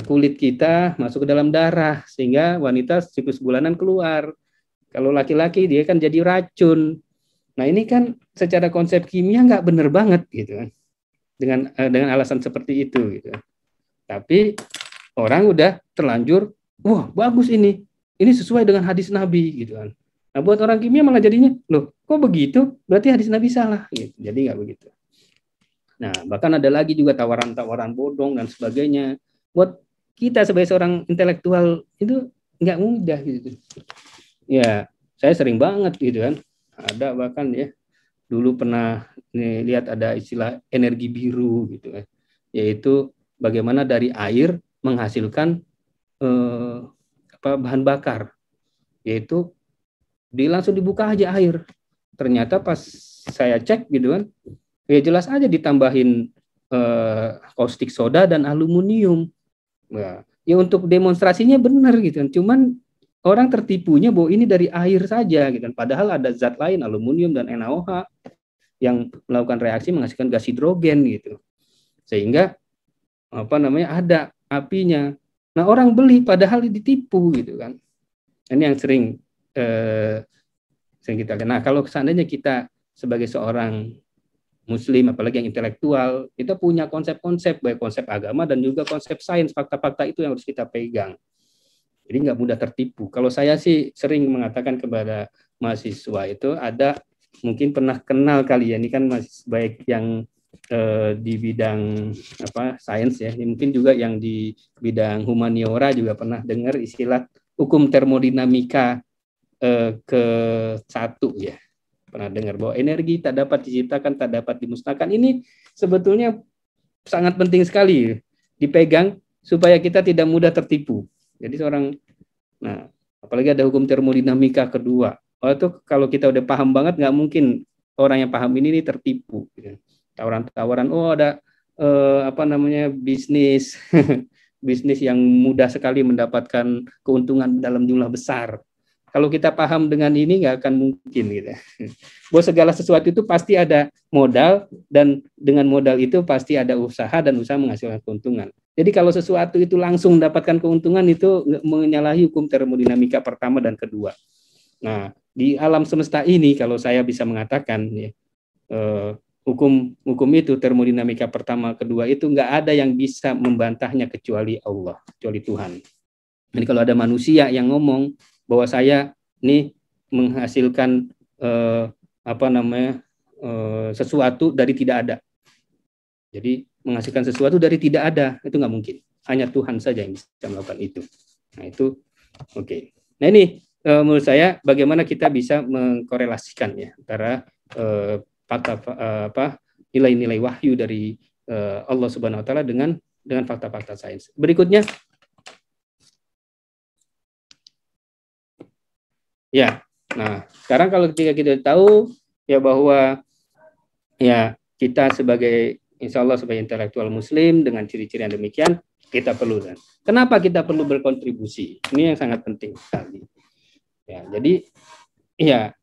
kulit kita, masuk ke dalam darah, sehingga wanita siklus bulanan keluar. Kalau laki-laki dia kan jadi racun. Nah, ini kan secara konsep kimia nggak benar banget gitu kan. Dengan alasan seperti itu gitu. Tapi orang udah terlanjur, wah bagus ini sesuai dengan hadis Nabi gitu kan. Nah, buat orang kimia malah jadinya, loh kok begitu? Berarti hadis Nabi salah gitu. Jadi nggak begitu. Nah, bahkan ada lagi juga tawaran-tawaran bodong dan sebagainya. Buat kita sebagai seorang intelektual itu nggak mudah gitu. Ya, saya sering banget gitu kan. Ada bahkan ya, dulu pernah lihat ada istilah energi biru gitu kan. Yaitu bagaimana dari air menghasilkan bahan bakar. Yaitu langsung dibuka aja air. Ternyata pas saya cek gitu kan, ya jelas aja ditambahin caustic soda dan aluminium. Nah, ya untuk demonstrasinya benar gitu kan. Cuman orang tertipunya bahwa ini dari air saja gitu kan. Padahal ada zat lain, aluminium dan NaOH, yang melakukan reaksi menghasilkan gas hidrogen gitu. Sehingga ada apinya. Nah, orang beli padahal ditipu gitu kan. Ini yang sering kita. Nah, kalau seandainya kita sebagai seorang Muslim, apalagi yang intelektual, kita punya konsep-konsep, baik konsep agama dan juga konsep sains, fakta-fakta itu yang harus kita pegang. Jadi nggak mudah tertipu. Kalau saya sih sering mengatakan kepada mahasiswa itu, ada mungkin pernah kenal kali ya, ini kan masih baik yang di bidang sains ya, mungkin juga yang di bidang humaniora juga pernah dengar istilah hukum termodinamika ke-1 ya. Pernah dengar bahwa energi tak dapat diciptakan, tak dapat dimusnahkan. Ini sebetulnya sangat penting sekali dipegang supaya kita tidak mudah tertipu. Jadi apalagi ada hukum termodinamika kedua. Itu kalau kita udah paham banget, nggak mungkin orang yang paham ini tertipu. Tawaran-tawaran, ada bisnis bisnis yang mudah sekali mendapatkan keuntungan dalam jumlah besar. Kalau kita paham dengan ini nggak akan mungkin gitu. Bahwa segala sesuatu itu pasti ada modal, dan dengan modal itu pasti ada usaha, dan usaha menghasilkan keuntungan. Jadi kalau sesuatu itu langsung mendapatkan keuntungan, itu menyalahi hukum termodinamika pertama dan kedua. Nah, di alam semesta ini kalau saya bisa mengatakan ya, hukum itu termodinamika pertama kedua itu nggak ada yang bisa membantahnya kecuali Allah, kecuali Tuhan. Jadi kalau ada manusia yang ngomong bahwa saya nih menghasilkan sesuatu dari tidak ada. Jadi menghasilkan sesuatu dari tidak ada itu nggak mungkin. Hanya Tuhan saja yang bisa melakukan itu. Nah itu oke. Nah ini menurut saya bagaimana kita bisa mengkorelasikan ya antara nilai-nilai wahyu dari Allah Subhanahu Wa Taala dengan fakta-fakta sains. Berikutnya. Ya, nah sekarang kalau kita tahu ya bahwa ya kita insya Allah sebagai intelektual Muslim dengan ciri-ciri yang demikian, kita perlu. Kenapa kita perlu berkontribusi? Ini yang sangat penting sekali. Ya, jadi ya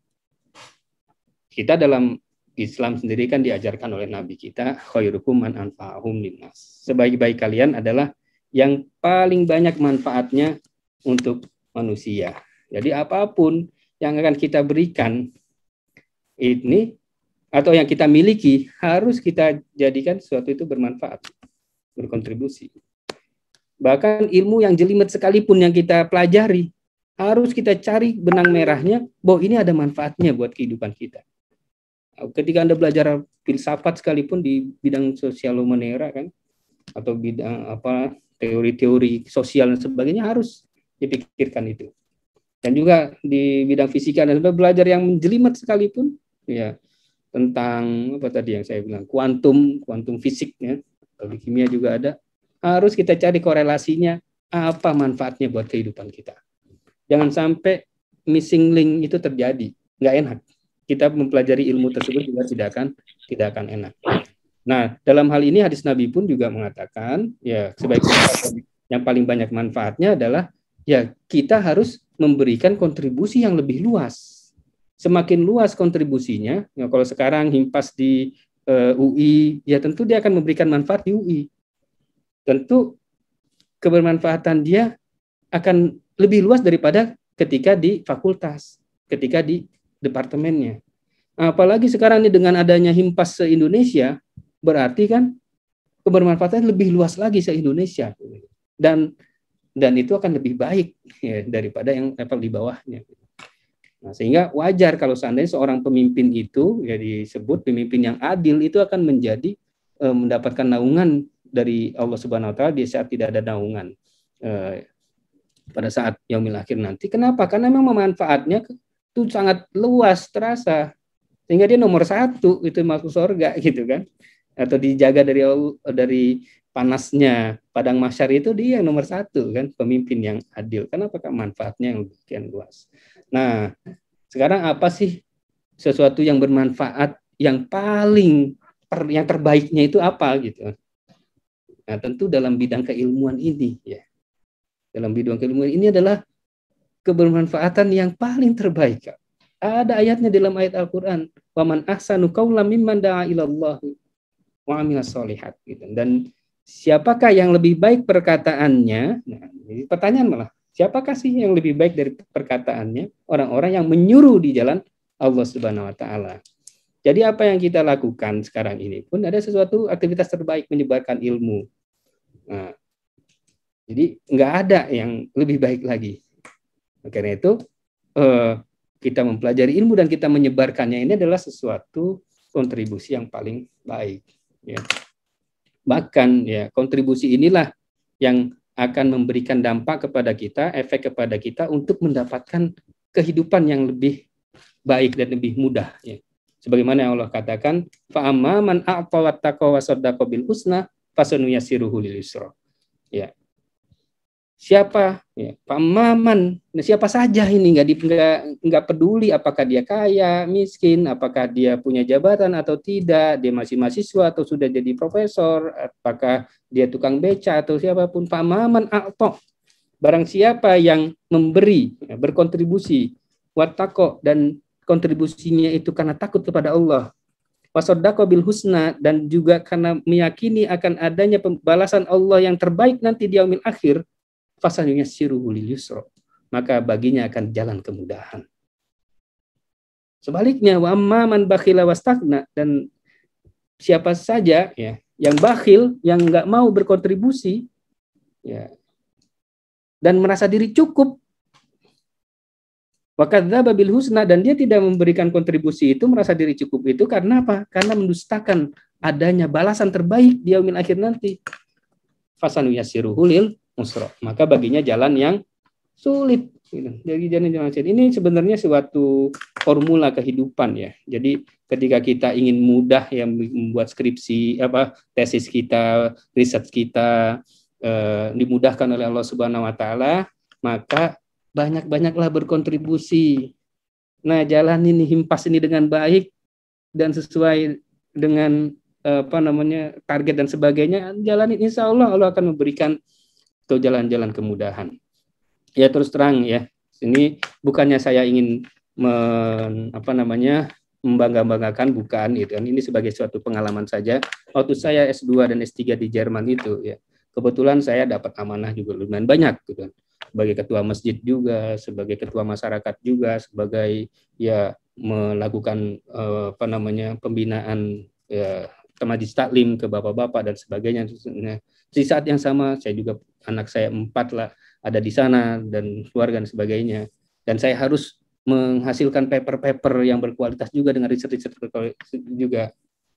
kita dalam Islam sendiri kan diajarkan oleh Nabi kita, khairukum man anfa'ahum linnas. Sebaik-baik kalian adalah yang paling banyak manfaatnya untuk manusia. Jadi apapun yang akan kita berikan ini atau yang kita miliki harus kita jadikan sesuatu itu bermanfaat, berkontribusi. Bahkan ilmu yang jelimet sekalipun yang kita pelajari harus kita cari benang merahnya bahwa ini ada manfaatnya buat kehidupan kita. Ketika Anda belajar filsafat sekalipun di bidang sosial humanera kan, atau bidang apa teori-teori sosial dan sebagainya harus dipikirkan itu. Dan juga di bidang fisika dan belajar yang menjelimet sekalipun ya tentang apa tadi yang saya bilang kuantum fisiknya, atau di kimia juga ada, harus kita cari korelasinya apa manfaatnya buat kehidupan kita. Jangan sampai missing link itu terjadi, nggak enak. Kita mempelajari ilmu tersebut juga tidak akan enak. Nah, dalam hal ini hadis Nabi pun juga mengatakan, ya sebaiknya yang paling banyak manfaatnya adalah ya kita harus memberikan kontribusi yang lebih luas. Semakin luas kontribusinya, ya kalau sekarang himpas di UI, ya tentu dia akan memberikan manfaat di UI. Tentu kebermanfaatan dia akan lebih luas daripada ketika di fakultas, ketika di departemennya. Apalagi sekarang ini dengan adanya himpas se-Indonesia, berarti kan kebermanfaatan lebih luas lagi se-Indonesia. Dan itu akan lebih baik ya, daripada yang level di bawahnya. Nah, sehingga wajar kalau seandainya seorang pemimpin itu ya disebut pemimpin yang adil itu akan menjadi mendapatkan naungan dari Allah Subhanahu wa taala di saat tidak ada naungan pada saat yaumil akhir nanti. Kenapa? Karena memang manfaatnya itu sangat luas terasa. Sehingga dia nomor 1 itu masuk surga gitu kan. Atau dijaga dari panasnya padang mahsyar itu dia yang nomor 1 kan, pemimpin yang adil. Kenapa? Karena manfaatnya yang sekian luas. Nah, sekarang apa sih sesuatu yang bermanfaat yang paling yang terbaiknya itu apa gitu? Nah, tentu dalam bidang keilmuan ini ya. Dalam bidang keilmuan ini adalah kebermanfaatan yang paling terbaik. Ada ayatnya dalam ayat Al-Qur'an, "Wa man ahsanu qawlan mimman da'a ilallah wa 'amila sholihat." Gitu. Dan siapakah yang lebih baik perkataannya? Nah, ini pertanyaan malah. Siapakah sih yang lebih baik dari perkataannya? Orang-orang yang menyuruh di jalan Allah Subhanahu wa taala. Jadi apa yang kita lakukan sekarang ini pun ada sesuatu aktivitas terbaik menyebarkan ilmu. Nah, jadi nggak ada yang lebih baik lagi. Karena itu kita mempelajari ilmu dan kita menyebarkannya ini adalah sesuatu kontribusi yang paling baik. Ya. Bahkan ya kontribusi inilah yang akan memberikan dampak kepada kita, efek kepada kita untuk mendapatkan kehidupan yang lebih baik dan lebih mudah. Ya. Sebagaimana yang Allah katakan, fa'amma man a'ta wattaqa wa saddaqa bil husna fasanuyassiruhu lil yusra. Ya. Siapa? Ya, pamaman. Nah, siapa saja ini nggak peduli apakah dia kaya, miskin, apakah dia punya jabatan atau tidak, dia masih mahasiswa atau sudah jadi profesor, apakah dia tukang beca atau siapapun. Pamaman a'ta. Barang siapa yang memberi, ya, berkontribusi, wattaqo dan kontribusinya itu karena takut kepada Allah. Wasaddaqa bil husna dan juga karena meyakini akan adanya pembalasan Allah yang terbaik nanti di yaumil akhir. Fasanuyassiruhu lil yusra, maka baginya akan jalan kemudahan. Sebaliknya wa amma man bakhila wastakna, dan siapa saja ya yang bakhil, yang enggak mau berkontribusi ya dan merasa diri cukup, wa kadzdzaba bil husna, dan dia tidak memberikan kontribusi itu, merasa diri cukup itu karena apa? Karena mendustakan adanya balasan terbaik di yaumil akhir nanti. Fasanuyassiruhu lil musra, maka baginya jalan yang sulit. Jadi jalan sulit ini sebenarnya suatu formula kehidupan ya. Jadi ketika kita ingin mudah ya membuat skripsi, tesis kita, riset kita dimudahkan oleh Allah Subhanahu Wa Taala, maka banyak-banyaklah berkontribusi. Nah, jalan ini himpas ini dengan baik dan sesuai dengan target dan sebagainya. Jalanin, insya Allah Allah akan memberikan atau jalan-jalan kemudahan. Ya terus terang ya, ini bukannya saya ingin membangga-banggakan, bukan itu kan. Ini sebagai suatu pengalaman saja. Waktu saya S2 dan S3 di Jerman itu ya, kebetulan saya dapat amanah juga lumayan banyak gitu kan. Sebagai ketua masjid juga, sebagai ketua masyarakat juga, sebagai ya melakukan pembinaan ya, majlis taklim ke bapak-bapak dan sebagainya. Di saat yang sama saya juga, anak saya 4 lah ada di sana dan keluarga dan sebagainya. Dan saya harus menghasilkan paper-paper yang berkualitas juga dengan riset-riset juga.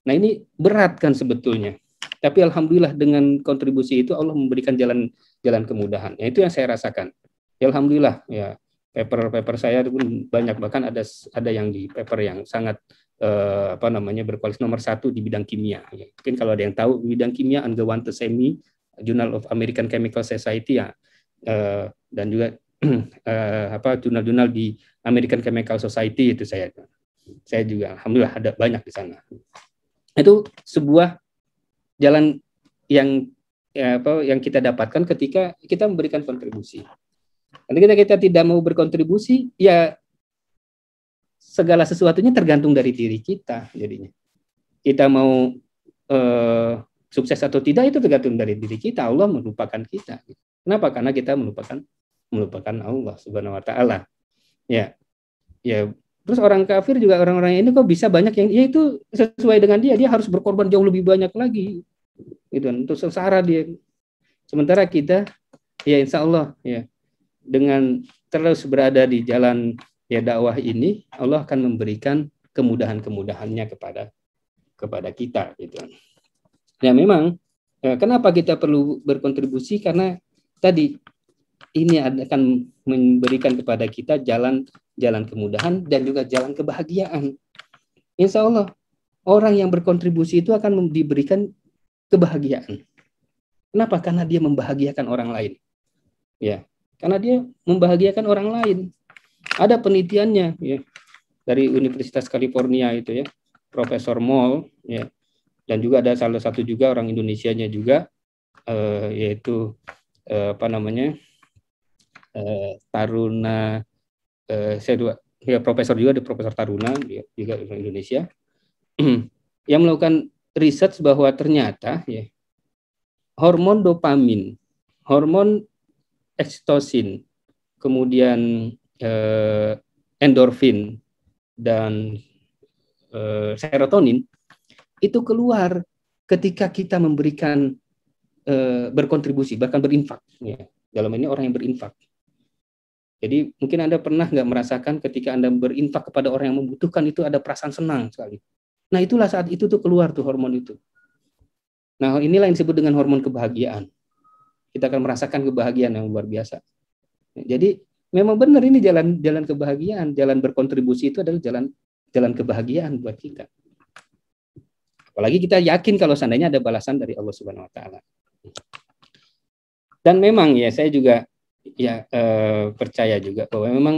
Nah ini berat kan sebetulnya. Tapi alhamdulillah dengan kontribusi itu Allah memberikan jalan kemudahan. Ya, itu yang saya rasakan. Ya, alhamdulillah ya paper saya pun banyak, bahkan ada yang di paper yang sangat berkualitas nomor 1 di bidang kimia. Ya, mungkin kalau ada yang tahu bidang kimia, Ungewandte Chemie, Journal of American Chemical Society ya, dan juga jurnal-jurnal di American Chemical Society itu saya juga alhamdulillah ada banyak di sana. Itu sebuah jalan yang kita dapatkan ketika kita memberikan kontribusi. Ketika kita tidak mau berkontribusi, ya segala sesuatunya tergantung dari diri kita. Jadinya kita mau sukses atau tidak itu tergantung dari diri kita. Allah melupakan kita. Kenapa? Karena kita melupakan Allah Subhanahu wa taala. Ya. Terus orang kafir juga, orang-orang ini kok bisa banyak yang ya itu sesuai dengan dia harus berkorban jauh lebih banyak lagi. Gitu untuk sengsara dia. Sementara kita ya insya Allah ya dengan terus berada di jalan ya dakwah ini, Allah akan memberikan kemudahan-kemudahannya kepada kita gitu. Ya memang kenapa kita perlu berkontribusi, karena tadi ini akan memberikan kepada kita jalan kemudahan dan juga jalan kebahagiaan. Insya Allah orang yang berkontribusi itu akan diberikan kebahagiaan. Kenapa? Karena dia membahagiakan orang lain. Ya, karena dia membahagiakan orang lain. Ada penelitiannya ya dari Universitas California itu ya, Profesor Moll ya, dan juga ada salah satu juga orang Indonesianya juga yaitu Taruna, profesor juga, di Profesor Taruna, dia juga orang Indonesia, yang melakukan riset bahwa ternyata ya, hormon dopamin, hormon oksitosin, kemudian endorfin dan serotonin itu keluar ketika kita memberikan berkontribusi, bahkan berinfak. Ya. Dalam ini orang yang berinfak. Jadi mungkin Anda pernah nggak merasakan ketika Anda berinfak kepada orang yang membutuhkan itu ada perasaan senang sekali. Nah itulah saat itu tuh keluar tuh hormon itu. Nah inilah yang disebut dengan hormon kebahagiaan. Kita akan merasakan kebahagiaan yang luar biasa. Jadi memang benar ini jalan kebahagiaan, jalan berkontribusi itu adalah jalan kebahagiaan buat kita. Apalagi kita yakin kalau seandainya ada balasan dari Allah Subhanahu wa taala. Dan memang ya saya juga ya percaya juga bahwa memang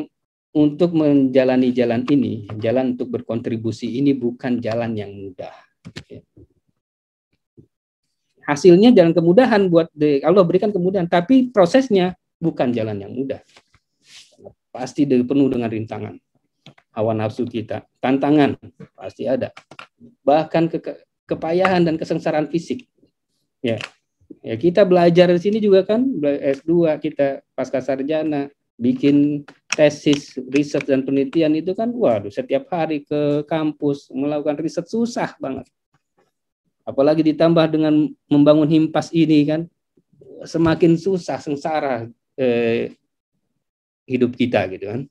untuk menjalani jalan ini, jalan untuk berkontribusi ini bukan jalan yang mudah. Hasilnya jalan kemudahan buat Allah berikan kemudahan, tapi prosesnya bukan jalan yang mudah. Pasti penuh dengan rintangan. Hawa nafsu kita, tantangan pasti ada. Bahkan kepayahan dan kesengsaraan fisik. Ya, kita belajar di sini juga kan, S2 kita pasca sarjana, bikin tesis, riset dan penelitian itu kan, waduh setiap hari ke kampus melakukan riset susah banget. Apalagi ditambah dengan membangun himpas ini kan, semakin susah, sengsara hidup kita gitu kan.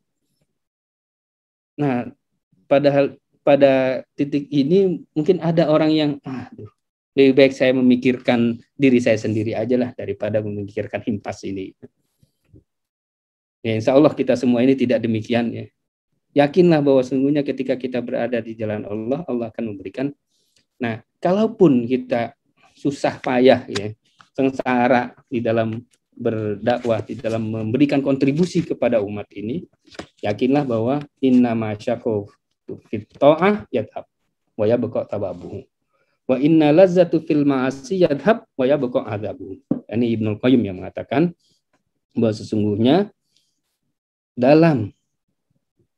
Nah, padahal pada titik ini mungkin ada orang yang, lebih baik saya memikirkan diri saya sendiri aja lah daripada memikirkan himpas ini. Ya, insya Allah kita semua ini tidak demikian ya. Yakinlah bahwa sesungguhnya ketika kita berada di jalan Allah, Allah akan memberikan. Nah, kalaupun kita susah payah ya, sengsara di dalam berdakwah, di dalam memberikan kontribusi kepada umat ini, yakinlah bahwa innama syaqu fit ta'ah yadhab wa yabqa tababuh. Wa inna lazzatu fil ma'asi yadhab wa yabqa adzabuh. Ini Ibnu Qayyim yang mengatakan bahwa sesungguhnya dalam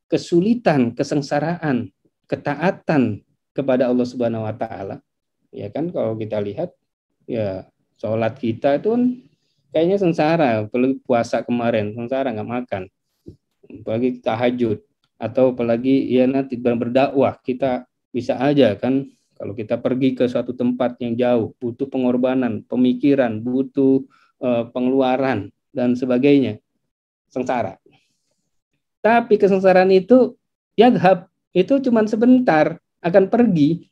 kesulitan, kesengsaraan ketaatan kepada Allah Subhanahu wa taala. Ya kan, kalau kita lihat ya sholat kita itu kan kayaknya sengsara, apalagi puasa kemarin sengsara nggak makan, apalagi tahajud, atau apalagi ya nanti berdakwah kita bisa aja kan, kalau kita pergi ke suatu tempat yang jauh butuh pengorbanan, pemikiran, butuh pengeluaran dan sebagainya, sengsara. Tapi kesengsaraan itu yadhab, itu cuma sebentar, akan pergi.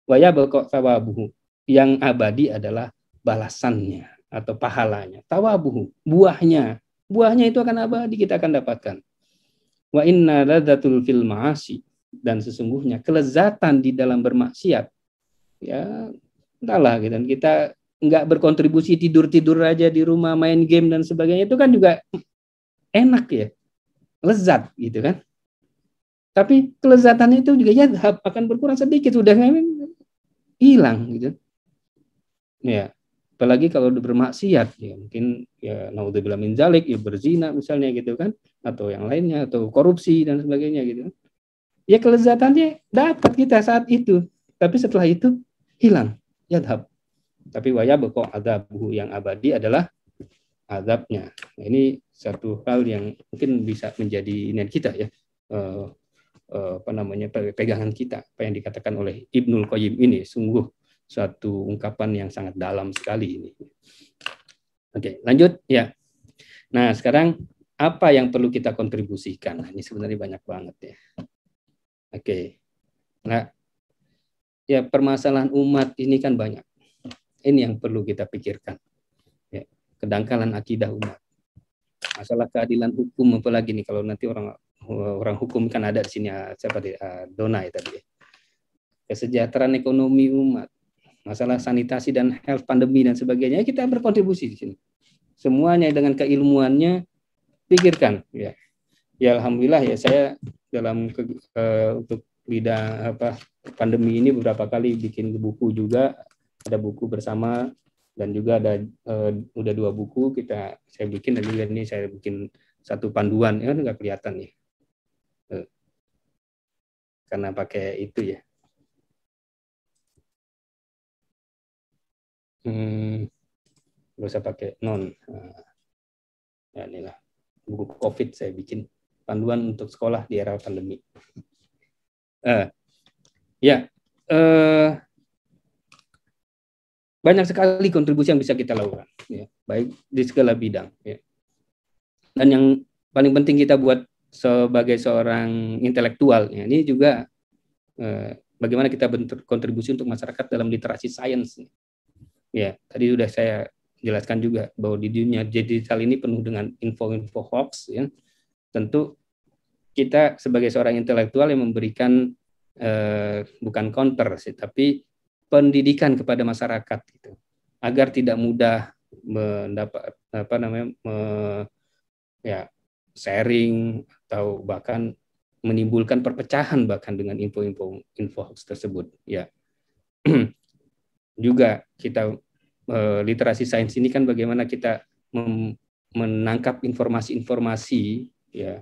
Wa yabqa thawabuhu, yang abadi adalah balasannya atau pahalanya. Tawabuhu, buahnya itu akan abadi, kita akan dapatkan. Wa inna ladzatul fil ma'asi, dan sesungguhnya kelezatan di dalam bermaksiat, ya entahlah gitu. Kita nggak berkontribusi, tidur aja di rumah, main game dan sebagainya, itu kan juga enak ya, lezat gitu kan. Tapi kelezatan itu juga ya akan berkurang sedikit, sudah hilang gitu. Ya, apalagi kalau bermaksiat ya, mungkin ya naudzubillah min zalik, ya berzina misalnya gitu kan, atau yang lainnya, atau korupsi dan sebagainya gitu. Ya kelezatannya dapat kita saat itu, tapi setelah itu hilang, yadhab. Tapi wa yabqa adzabuhu, yang abadi adalah azabnya. Nah, ini satu hal yang mungkin bisa menjadi niat kita ya, pegangan kita, apa yang dikatakan oleh Ibnul Qayyim ini sungguh suatu ungkapan yang sangat dalam sekali ini. Oke, lanjut ya. Nah, sekarang apa yang perlu kita kontribusikan? Nah, ini sebenarnya banyak banget ya. Oke. Nah, ya permasalahan umat ini kan banyak. Ini yang perlu kita pikirkan. Ya, kedangkalan akidah umat. Masalah keadilan hukum, apalagi nih kalau nanti orang hukum kan ada di sini, siapa Donai tadi. Kesejahteraan ekonomi umat, masalah sanitasi dan health, pandemi dan sebagainya, kita berkontribusi di sini. Semuanya dengan keilmuannya pikirkan ya. Ya alhamdulillah ya, saya dalam untuk bidang pandemi ini beberapa kali bikin buku juga, ada buku bersama, dan juga ada udah 2 buku saya bikin, dan juga ini saya bikin satu panduan, ya nggak kelihatan nih karena pakai itu ya. Nggak usah pakai ya inilah buku COVID saya bikin, panduan untuk sekolah di era pandemi. Banyak sekali kontribusi yang bisa kita lakukan, ya, baik di segala bidang. Ya. Dan yang paling penting kita buat sebagai seorang intelektual, ya, ini juga bagaimana kita berkontribusi untuk masyarakat dalam literasi sains. Ya, tadi sudah saya jelaskan juga bahwa di dunia digital ini penuh dengan info-info hoax. Ya. Tentu kita sebagai seorang intelektual yang memberikan bukan counter sih, tapi pendidikan kepada masyarakat gitu, agar tidak mudah mendapat sharing atau bahkan menimbulkan perpecahan bahkan dengan info hoax tersebut ya. Juga kita literasi sains ini kan bagaimana kita menangkap informasi-informasi ya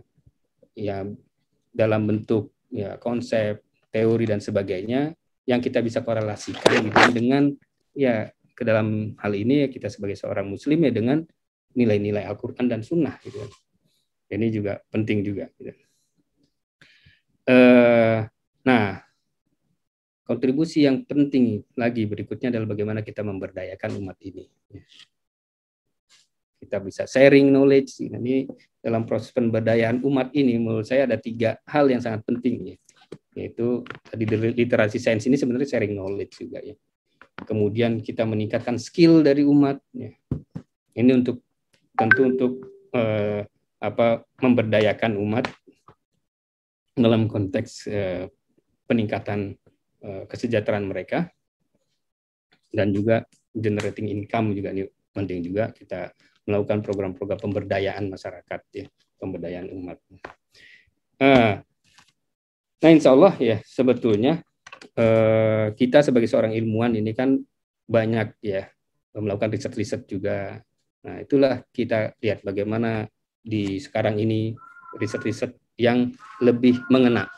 dalam bentuk ya konsep, teori dan sebagainya, yang kita bisa korelasikan gitu dengan ya ke dalam hal ini ya kita sebagai seorang muslim ya dengan nilai-nilai Al-Qur'an dan Sunnah gitu. Ini juga penting juga gitu. Nah, kontribusi yang penting lagi berikutnya adalah bagaimana kita memberdayakan umat ini. Kita bisa sharing knowledge. Ini dalam proses pemberdayaan umat ini menurut saya ada 3 hal yang sangat penting ya. Yaitu tadi literasi sains ini sebenarnya sharing knowledge juga ya. Kemudian kita meningkatkan skill dari umat ya. Ini tentu untuk memberdayakan umat dalam konteks peningkatan kesejahteraan mereka, dan juga generating income juga ini penting juga, kita melakukan program-program pemberdayaan masyarakat ya, pemberdayaan umat. Nah, insya Allah ya sebetulnya kita sebagai seorang ilmuwan ini kan banyak ya melakukan riset-riset juga. Nah, itulah kita lihat bagaimana di sekarang ini riset-riset yang lebih mengena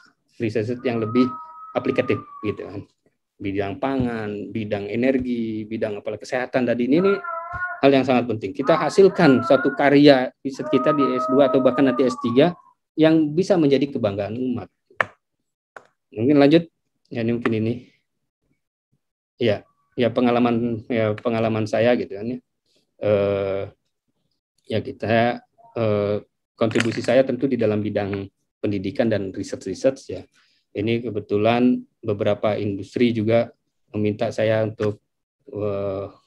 riset yang lebih aplikatif gitu kan. Bidang pangan, bidang energi, bidang apalagi kesehatan tadi ini hal yang sangat penting. Kita hasilkan suatu karya riset kita di S2 atau bahkan nanti S3 yang bisa menjadi kebanggaan umat. Mungkin lanjut, ya ini mungkin ini. Ya pengalaman saya gitu kan ya. Ya kita kontribusi saya tentu di dalam bidang pendidikan dan riset ya. Ini kebetulan beberapa industri juga meminta saya untuk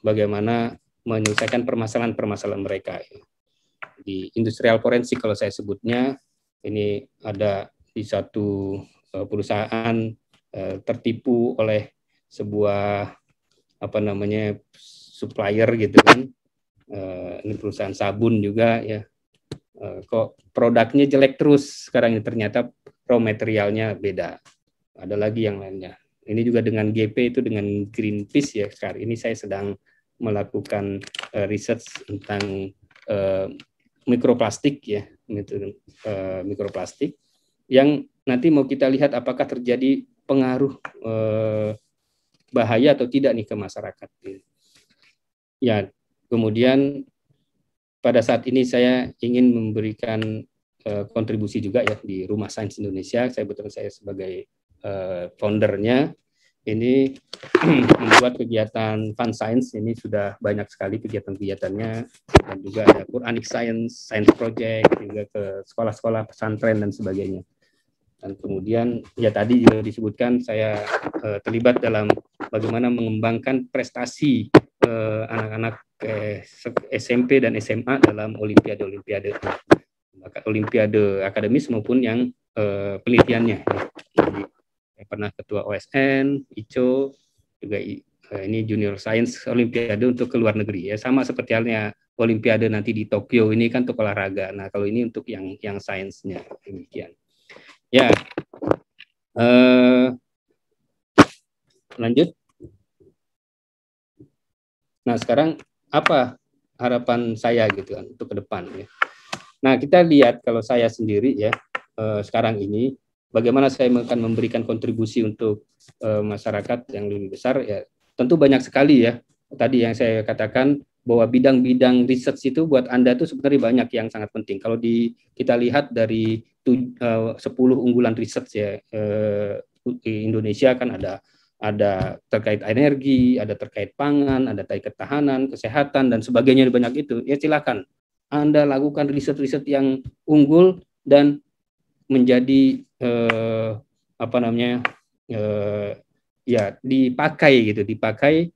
bagaimana menyelesaikan permasalahan-permasalahan mereka. Di industrial forensik kalau saya sebutnya, ini ada di satu perusahaan tertipu oleh sebuah supplier gitu kan. Ini perusahaan sabun juga ya. Kok produknya jelek terus sekarang ini, ternyata raw materialnya beda. Ada lagi yang lainnya. Ini juga dengan GP itu dengan Greenpeace ya. Sekarang ini saya sedang melakukan riset tentang mikroplastik ya, mikroplastik yang nanti mau kita lihat apakah terjadi pengaruh bahaya atau tidak nih ke masyarakat. Ya, kemudian pada saat ini saya ingin memberikan kontribusi juga ya di Rumah Sains Indonesia. Saya sebagai foundernya ini membuat kegiatan Fun Science. Ini sudah banyak sekali kegiatan-kegiatannya, dan juga ada Quranic Science, Science Project, juga ke sekolah-sekolah pesantren dan sebagainya. Dan kemudian ya tadi juga disebutkan saya terlibat dalam bagaimana mengembangkan prestasi anak-anak SMP dan SMA dalam olimpiade akademis maupun yang penelitiannya. Jadi, saya pernah ketua OSN, ICO, juga ini Junior Science Olimpiade untuk ke luar negeri ya, sama seperti halnya Olimpiade nanti di Tokyo ini kan untuk olahraga. Nah kalau ini untuk yang sainsnya demikian. Ya, lanjut. Nah sekarang apa harapan saya gitu kan untuk ke depan ya. Nah kita lihat kalau saya sendiri ya sekarang ini bagaimana saya akan memberikan kontribusi untuk masyarakat yang lebih besar ya, tentu banyak sekali ya. Tadi yang saya katakan bahwa bidang-bidang riset itu buat Anda itu sebenarnya banyak yang sangat penting. Kalau kita lihat dari 10 unggulan riset ya di Indonesia kan ada terkait energi, ada terkait pangan, ada terkait ketahanan, kesehatan dan sebagainya, banyak itu. Ya silakan Anda lakukan riset-riset yang unggul dan menjadi ya dipakai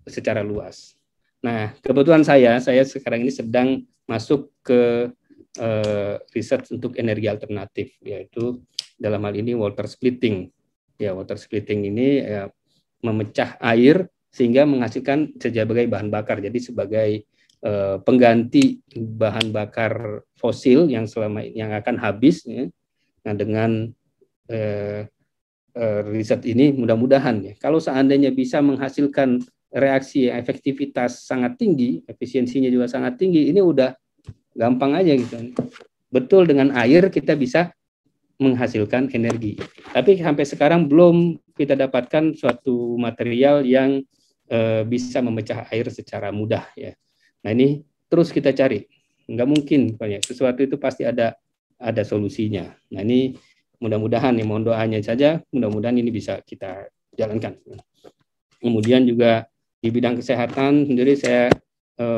secara luas. Nah, kebetulan saya sekarang ini sedang masuk ke riset untuk energi alternatif, yaitu dalam hal ini water splitting. Ya, water splitting ini memecah air sehingga menghasilkan sebagai bahan bakar. Jadi sebagai pengganti bahan bakar fosil yang akan habis. Ya. Nah, dengan riset ini mudah-mudahan ya, kalau seandainya bisa menghasilkan reaksi efektivitas sangat tinggi, efisiensinya juga sangat tinggi, ini udah gampang aja gitu. Betul, dengan air kita bisa menghasilkan energi. Tapi sampai sekarang belum kita dapatkan suatu material yang bisa memecah air secara mudah ya. Nah ini terus kita cari, nggak mungkin banyak sesuatu itu pasti ada solusinya. Nah ini mudah-mudahan nih, mohon doanya saja, mudah-mudahan ini bisa kita jalankan. Kemudian juga di bidang kesehatan sendiri saya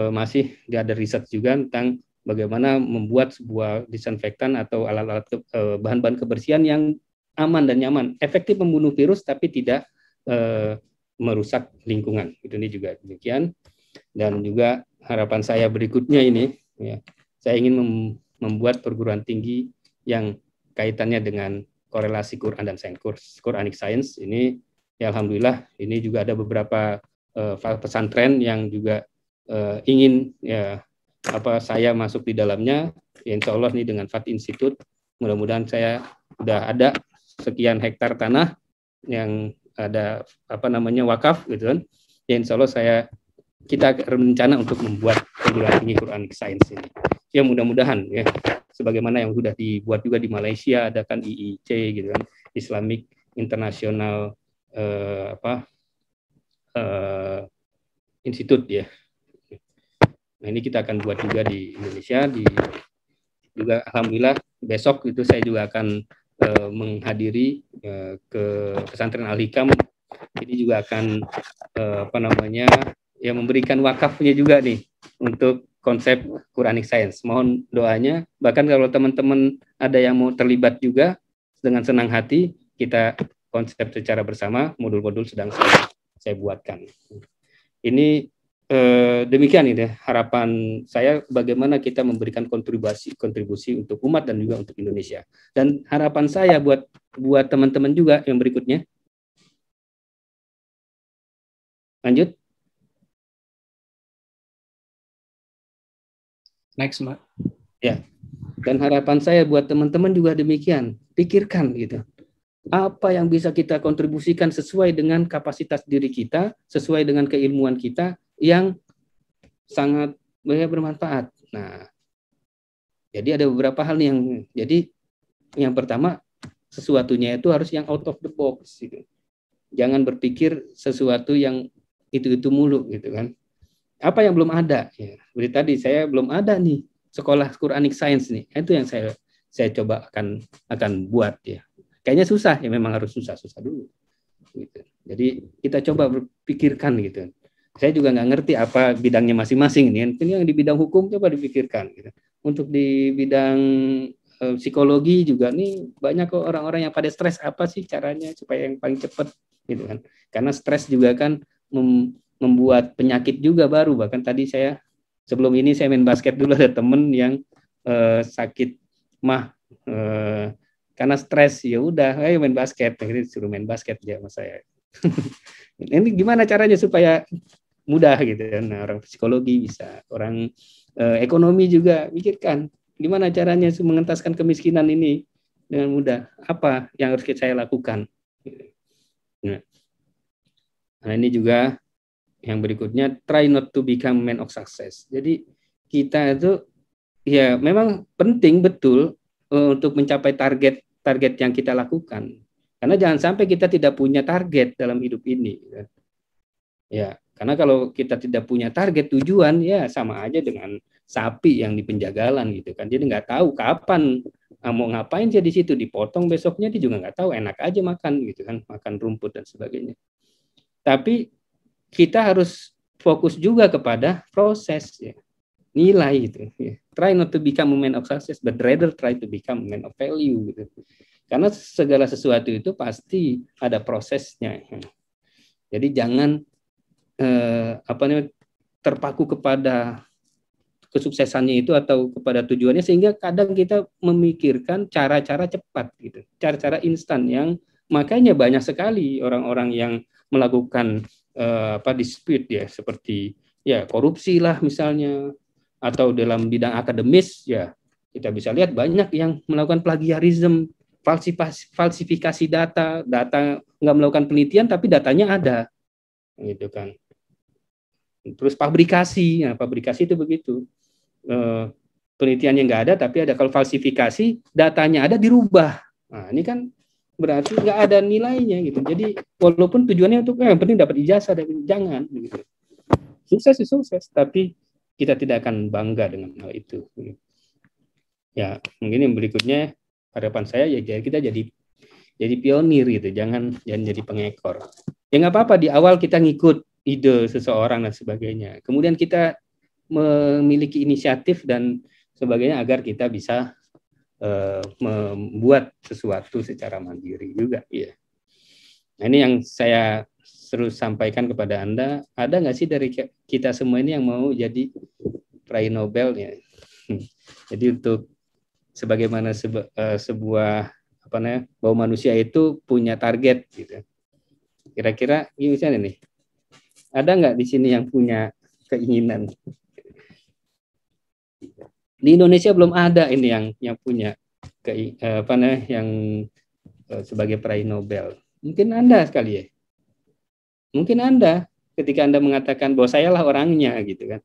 masih ada riset juga tentang bagaimana membuat sebuah disinfektan atau alat-alat bahan-bahan kebersihan yang aman dan nyaman, efektif membunuh virus tapi tidak merusak lingkungan. Ini juga demikian. Dan juga harapan saya berikutnya ini, ya, saya ingin membuat perguruan tinggi yang kaitannya dengan korelasi Quran dan sains, Quranic Science. Ini ya alhamdulillah ini juga ada beberapa pesantren yang juga ingin ya saya masuk di dalamnya. Ya, insya Allah nih dengan FAT Institute mudah-mudahan saya sudah ada sekian hektar tanah yang ada wakaf gitu kan. Ya insya Allah kita rencana untuk membuat perguruan tinggi Quranic Science ini. Ya mudah-mudahan ya sebagaimana yang sudah dibuat juga di Malaysia, ada kan IIC gitu kan. Islamic International Institute ya. Nah, ini kita akan buat juga di Indonesia, juga alhamdulillah besok itu saya juga akan menghadiri ke pesantren Al-Hikam. Ini juga akan memberikan wakafnya juga nih untuk konsep Quranic Science. Mohon doanya, bahkan kalau teman-teman ada yang mau terlibat juga, dengan senang hati kita konsep secara bersama, modul-modul sedang saya buatkan. Ini demikian ini harapan saya, bagaimana kita memberikan kontribusi untuk umat dan juga untuk Indonesia. Dan harapan saya buat teman-teman juga yang berikutnya. Lanjut. Next, Mbak. Ya. Dan harapan saya buat teman-teman juga demikian. Pikirkan gitu. Apa yang bisa kita kontribusikan sesuai dengan kapasitas diri kita, sesuai dengan keilmuan kita yang sangat bermanfaat. Nah, jadi ada beberapa hal yang yang pertama, sesuatunya itu harus yang out of the box gitu. Jangan berpikir sesuatu yang itu mulu gitu kan. Apa yang belum ada? Ya, seperti tadi saya belum ada nih sekolah Quranic Science nih. Itu yang saya coba akan buat ya. Kayaknya susah ya, memang harus susah dulu. Gitu. Jadi kita coba berpikirkan gitu. Saya juga nggak ngerti apa bidangnya masing-masing nih. Ini yang di bidang hukum coba dipikirkan. Gitu. Untuk di bidang psikologi juga nih banyak kok orang-orang yang pada stres, apa sih caranya supaya yang paling cepat gitu kan. Karena stres juga kan membuat penyakit juga baru. Bahkan tadi sebelum ini saya main basket dulu, ada temen yang sakit karena stres, ya udah ayo main basket, akhirnya disuruh main basket aja sama saya. Ini gimana caranya supaya mudah gitu kan. Nah, orang psikologi bisa, orang ekonomi juga pikirkan gimana caranya mengentaskan kemiskinan ini dengan mudah, apa yang harus saya lakukan. Nah, ini juga yang berikutnya, try not to become man of success. Jadi kita itu ya memang penting betul untuk mencapai target yang kita lakukan. Karena jangan sampai kita tidak punya target dalam hidup ini. Ya, karena kalau kita tidak punya target tujuan, ya sama aja dengan sapi yang di penjagalan gitu kan. Jadi nggak tahu kapan mau ngapain dia di situ, dipotong besoknya dia juga nggak tahu, enak aja makan gitu kan, makan rumput dan sebagainya. Tapi kita harus fokus juga kepada proses ya, nilai gitu. Ya. Try not to become a man of success, but rather try to become a man of value gitu. Karena segala sesuatu itu pasti ada prosesnya. Jadi jangan terpaku kepada kesuksesannya itu atau kepada tujuannya, sehingga kadang kita memikirkan cara-cara cepat gitu, cara-cara instan, yang makanya banyak sekali orang-orang yang melakukan dispute ya, seperti ya korupsi lah misalnya, atau dalam bidang akademis ya kita bisa lihat banyak yang melakukan plagiarisme, falsifikasi data nggak melakukan penelitian tapi datanya ada gitu kan. Terus pabrikasi itu begitu, penelitiannya nggak ada tapi ada. Kalau falsifikasi datanya ada dirubah, nah ini kan berarti nggak ada nilainya gitu. Jadi walaupun tujuannya untuk yang penting dapat ijazah, jangan gitu. Sukses tapi kita tidak akan bangga dengan hal itu. Ya mungkin yang berikutnya harapan saya ya kita jadi pionir gitu, jangan jadi pengekor. Ya nggak apa-apa di awal kita ngikut ide seseorang dan sebagainya. Kemudian kita memiliki inisiatif dan sebagainya agar kita bisa membuat sesuatu secara mandiri juga. Ya. Nah ini yang saya terus sampaikan kepada Anda. Ada nggak sih dari kita semua ini yang mau jadi peraih Nobel ya? Jadi untuk sebagaimana sebuah bahwa manusia itu punya target gitu. Kira-kira gimana nih? Ada nggak di sini yang punya keinginan? Di Indonesia belum ada ini yang punya yang sebagai peraih Nobel. Mungkin Anda sekali ya. Mungkin Anda ketika Anda mengatakan bahwa saya lah orangnya gitu kan.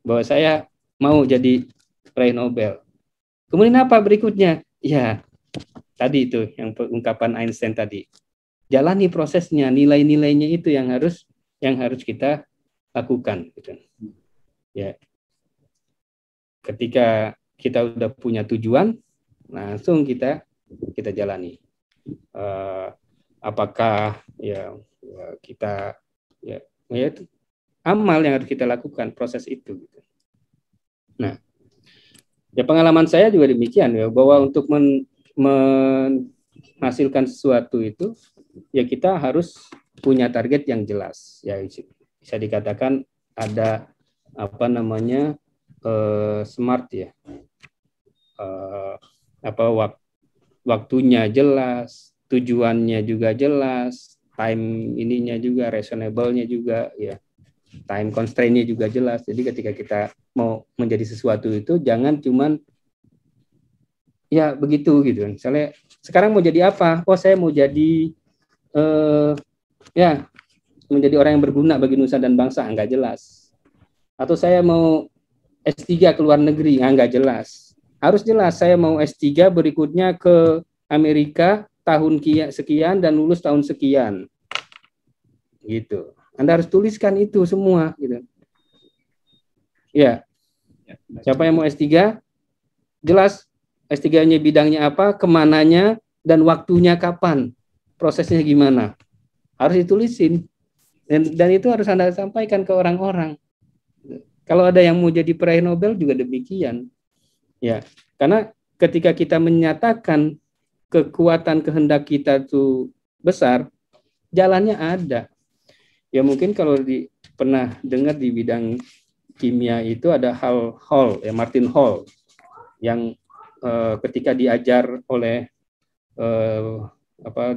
Bahwa saya mau jadi peraih Nobel. Kemudian apa berikutnya? Ya, tadi itu yang ungkapan Einstein tadi. Jalani prosesnya, nilai-nilainya itu yang harus kita lakukan gitu. Ya. Ketika kita udah punya tujuan, langsung kita jalani. Apakah kita itu amal yang harus kita lakukan, proses itu gitu. Nah, ya pengalaman saya juga demikian ya, bahwa untuk menghasilkan sesuatu itu ya kita harus punya target yang jelas. Ya bisa dikatakan ada smart ya. Waktunya jelas, tujuannya juga jelas, time ininya juga, reasonable-nya juga ya. Time constraint-nya juga jelas. Jadi ketika kita mau menjadi sesuatu itu jangan cuman ya begitu gitu. Misalnya sekarang mau jadi apa? Oh, saya mau jadi menjadi orang yang berguna bagi nusa dan bangsa, enggak jelas. Atau saya mau S3 ke luar negeri, enggak jelas. Harus jelas, saya mau S3 berikutnya ke Amerika tahun sekian dan lulus tahun sekian. Gitu. Anda harus tuliskan itu semua gitu. Ya. Siapa yang mau S3? Jelas S3-nya bidangnya apa, kemananya, dan waktunya kapan. Prosesnya gimana. Harus ditulisin. Dan itu harus Anda sampaikan ke orang-orang. Kalau ada yang mau jadi peraih Nobel juga demikian. Ya, karena ketika kita menyatakan kekuatan kehendak kita itu besar, jalannya ada. Ya mungkin kalau pernah dengar di bidang kimia itu ada Martin Hall yang ketika diajar oleh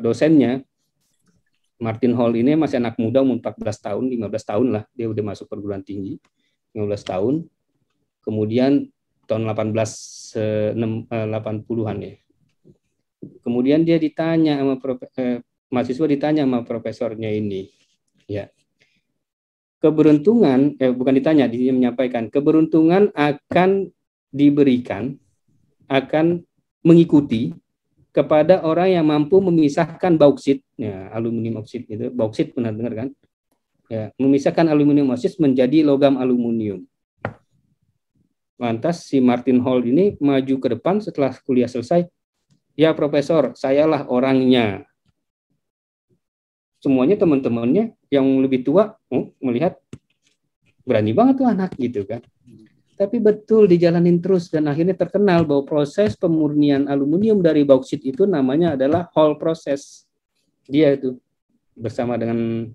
dosennya, Martin Hall ini masih anak muda, umur 14 tahun, 15 tahun lah, dia udah masuk perguruan tinggi, 15 tahun. Kemudian tahun 80-an ya. Kemudian dia ditanya sama mahasiswa ditanya sama profesornya ini, ya. Keberuntungan, bukan ditanya, dia menyampaikan, keberuntungan akan diberikan, akan mengikuti kepada orang yang mampu memisahkan bauksit, ya, aluminium oksid itu, bauksit pernah dengar kan? Ya, memisahkan aluminium oksid menjadi logam aluminium. Lantas si Martin Hall ini maju ke depan setelah kuliah selesai. Ya profesor, sayalah orangnya. Semuanya teman-temannya yang lebih tua melihat berani banget tuh anak gitu kan. Tapi betul dijalanin terus dan akhirnya terkenal bahwa proses pemurnian aluminium dari bauksit itu namanya adalah Hall process. Dia itu bersama dengan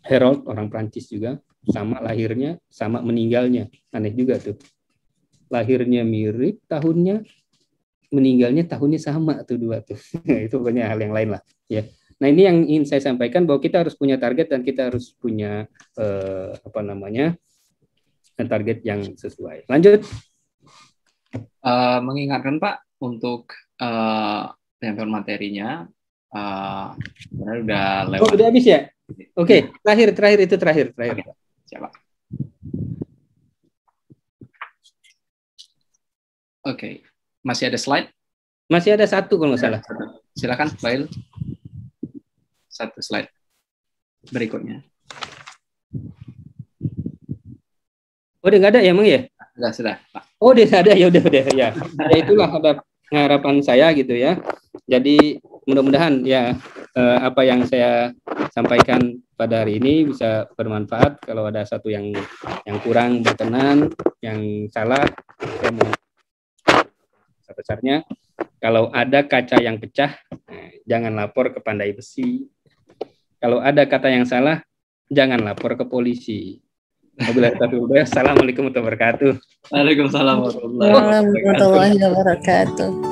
Herold, orang Prancis juga, sama lahirnya, sama meninggalnya. Aneh juga tuh. Lahirnya mirip tahunnya, meninggalnya tahunnya sama tuh dua tuh. Itu banyak hal yang lain lah. Ya. Nah ini yang ingin saya sampaikan bahwa kita harus punya target dan kita harus punya target yang sesuai. Lanjut. Mengingatkan Pak untuk tempel materinya, udah lewat. Oh udah habis ya? Oke. Terakhir. Okay. Siapa? Oke. Masih ada slide? Masih ada satu kalau nggak salah. Silakan, Bail. Satu slide berikutnya. Oh, udah nggak ada ya, Mang ya? Sudah, Pak. Oh, udah ada ya, udah ya. Ya itulah ada harapan saya gitu ya. Jadi mudah-mudahan ya apa yang saya sampaikan pada hari ini bisa bermanfaat. Kalau ada satu yang kurang berkenan, yang salah, saya mohon sebesarnya. Kalau ada kaca yang pecah, jangan lapor ke pandai besi. Kalau ada kata yang salah, jangan lapor ke polisi. Assalamualaikum warahmatullahi wabarakatuh. Waalaikumsalam warahmatullahi wabarakatuh.